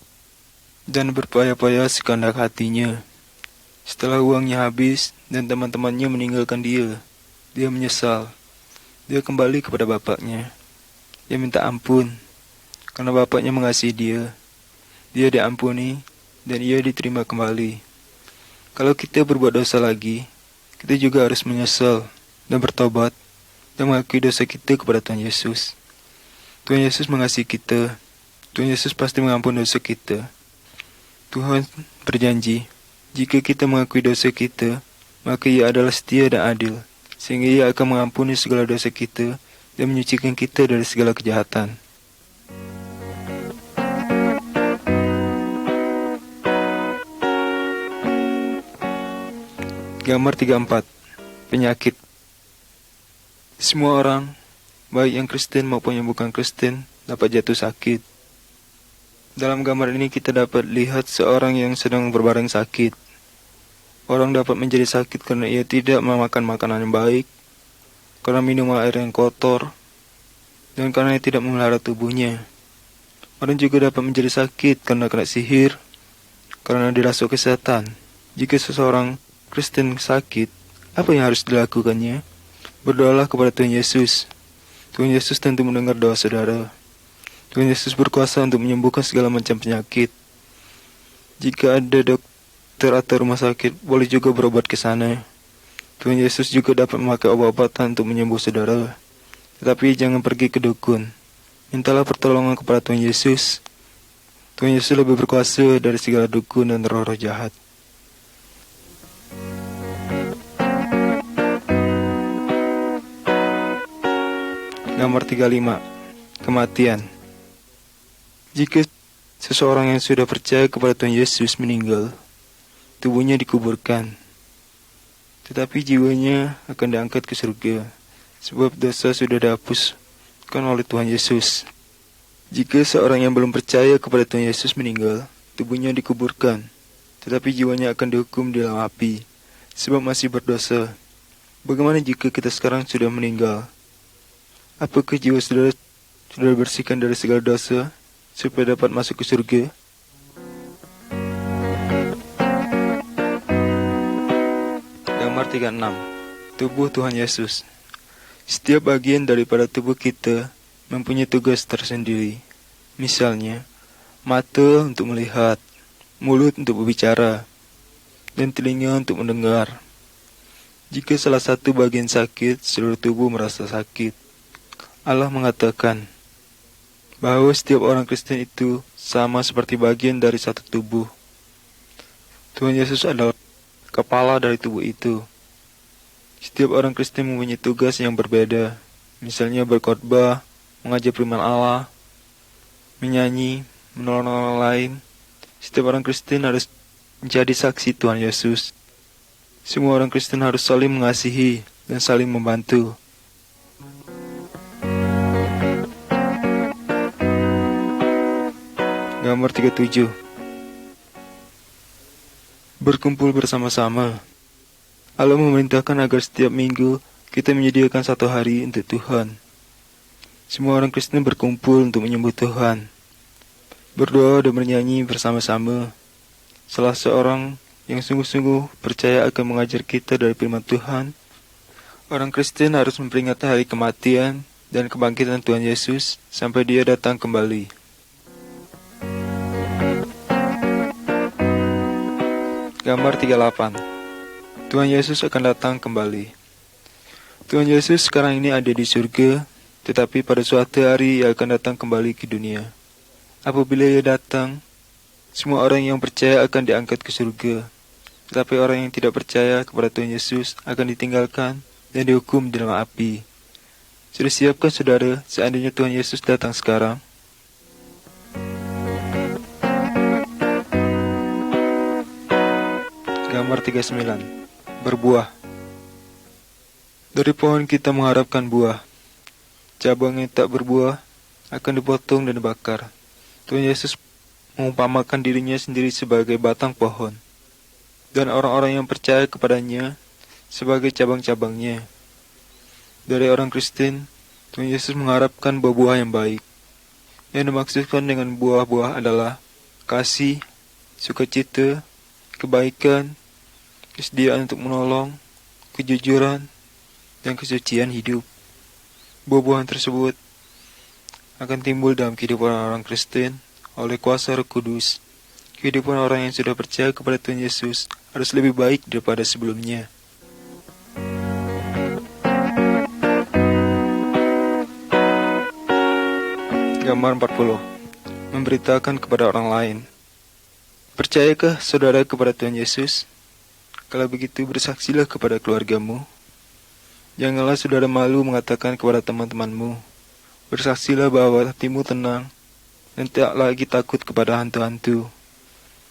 dan berpaya-paya sekehendak hatinya. Setelah uangnya habis dan teman-temannya meninggalkan dia, dia menyesal. Dia kembali kepada bapaknya. Dia minta ampun, karena bapaknya mengasihi dia. Dia diampuni, dan ia diterima kembali. Kalau kita berbuat dosa lagi, kita juga harus menyesal dan bertobat dan mengakui dosa kita kepada Tuhan Yesus. Tuhan Yesus mengasihi kita. Tuhan Yesus pasti mengampuni dosa kita. Tuhan berjanji, jika kita mengakui dosa kita, maka Ia adalah setia dan adil, sehingga Ia akan mengampuni segala dosa kita dan menyucikan kita dari segala kejahatan. Gambar 34. Penyakit. Semua orang, baik yang Kristen maupun yang bukan Kristen, dapat jatuh sakit. Dalam gambar ini kita dapat lihat seorang yang sedang berbaring sakit. Orang dapat menjadi sakit karena ia tidak memakan makanan yang baik, karena minum air yang kotor, dan karena ia tidak memelihara tubuhnya. Orang juga dapat menjadi sakit karena kena sihir, karena dirasuki setan. Jika seseorang Kristen sakit, apa yang harus dilakukannya? Berdoalah kepada Tuhan Yesus. Tuhan Yesus tentu mendengar doa saudara. Tuhan Yesus berkuasa untuk menyembuhkan segala macam penyakit. Jika ada dokter atau rumah sakit, boleh juga berobat ke sana. Tuhan Yesus juga dapat memakai obat-obatan untuk menyembuh saudara. Tetapi jangan pergi ke dukun. Mintalah pertolongan kepada Tuhan Yesus. Tuhan Yesus lebih berkuasa dari segala dukun dan roh-roh jahat. Nomor 35. Kematian. Jika seseorang yang sudah percaya kepada Tuhan Yesus meninggal, tubuhnya dikuburkan, tetapi jiwanya akan diangkat ke surga, sebab dosa sudah dihapuskan oleh Tuhan Yesus. Jika seorang yang belum percaya kepada Tuhan Yesus meninggal, tubuhnya dikuburkan, tetapi jiwanya akan dihukum di dalam api, sebab masih berdosa. Bagaimana jika kita sekarang sudah meninggal? Apakah jiwa saudara sudah dibersihkan dari segala dosa, supaya dapat masuk ke surga? Gambar Gambar 36. Tubuh Tuhan Yesus. Setiap bagian daripada tubuh kita mempunyai tugas tersendiri. Misalnya, mata untuk melihat, mulut untuk berbicara, dan telinga untuk mendengar. Jika salah satu bagian sakit, seluruh tubuh merasa sakit. Allah mengatakan bahwa setiap orang Kristen itu sama seperti bagian dari satu tubuh. Tuhan Yesus adalah kepala dari tubuh itu. Setiap orang Kristen mempunyai tugas yang berbeda, misalnya berkhotbah, mengajar firman Allah, menyanyi, menolong orang lain. Setiap orang Kristen harus menjadi saksi Tuhan Yesus. Semua orang Kristen harus saling mengasihi dan saling membantu. Gambar 37. Berkumpul bersama-sama. Allah memerintahkan agar setiap minggu kita menyediakan satu hari untuk Tuhan. Semua orang Kristen berkumpul untuk menyembah Tuhan, berdoa dan bernyanyi bersama-sama. Salah seorang yang sungguh-sungguh percaya akan mengajar kita dari firman Tuhan. Orang Kristen harus memperingati hari kematian dan kebangkitan Tuhan Yesus sampai Dia datang kembali. Gambar 38. Tuhan Yesus akan datang kembali. Tuhan Yesus sekarang ini ada di surga, tetapi pada suatu hari Ia akan datang kembali ke dunia. Apabila Ia datang, semua orang yang percaya akan diangkat ke surga, tetapi orang yang tidak percaya kepada Tuhan Yesus akan ditinggalkan dan dihukum di dalam api. Sudah siapkah saudara seandainya Tuhan Yesus datang sekarang? Gambar 39. Berbuah. Dari pohon kita mengharapkan buah. Cabang yang tak berbuah akan dipotong dan dibakar. Tuhan Yesus mengumpamakan dirinya sendiri sebagai batang pohon, dan orang-orang yang percaya kepadanya sebagai cabang-cabangnya. Dari orang Kristen, Tuhan Yesus mengharapkan buah-buah yang baik. Yang dimaksudkan dengan buah-buah adalah kasih, sukacita, kebaikan, kesediaan untuk menolong, kejujuran, dan kesucian hidup. Buah-buahan tersebut akan timbul dalam kehidupan orang Kristen oleh kuasa Roh Kudus. Kehidupan orang yang sudah percaya kepada Tuhan Yesus harus lebih baik daripada sebelumnya. Gambar 40. Memberitakan kepada orang lain. Percayakah saudara kepada Tuhan Yesus? Kalau begitu bersaksilah kepada keluargamu. Janganlah saudara malu mengatakan kepada teman-temanmu. Bersaksilah bahwa hatimu tenang dan tak lagi takut kepada hantu-hantu.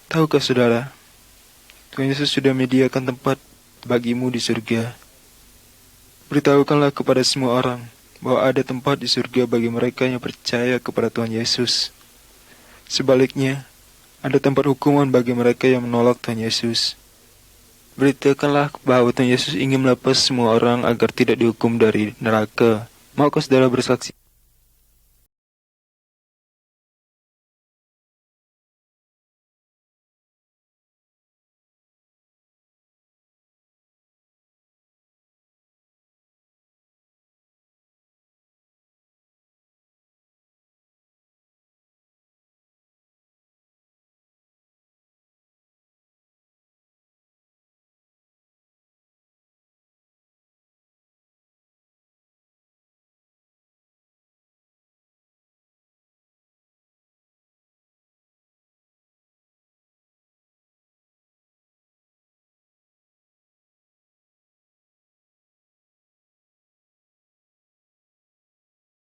Tahukah saudara, Tuhan Yesus sudah menyediakan tempat bagimu di surga. Beritahukanlah kepada semua orang bahwa ada tempat di surga bagi mereka yang percaya kepada Tuhan Yesus. Sebaliknya, ada tempat hukuman bagi mereka yang menolak Tuhan Yesus. Beritakanlah bahwa Tuhan Yesus ingin melepas semua orang agar tidak dihukum dari neraka. Maukah saudara bersaksi?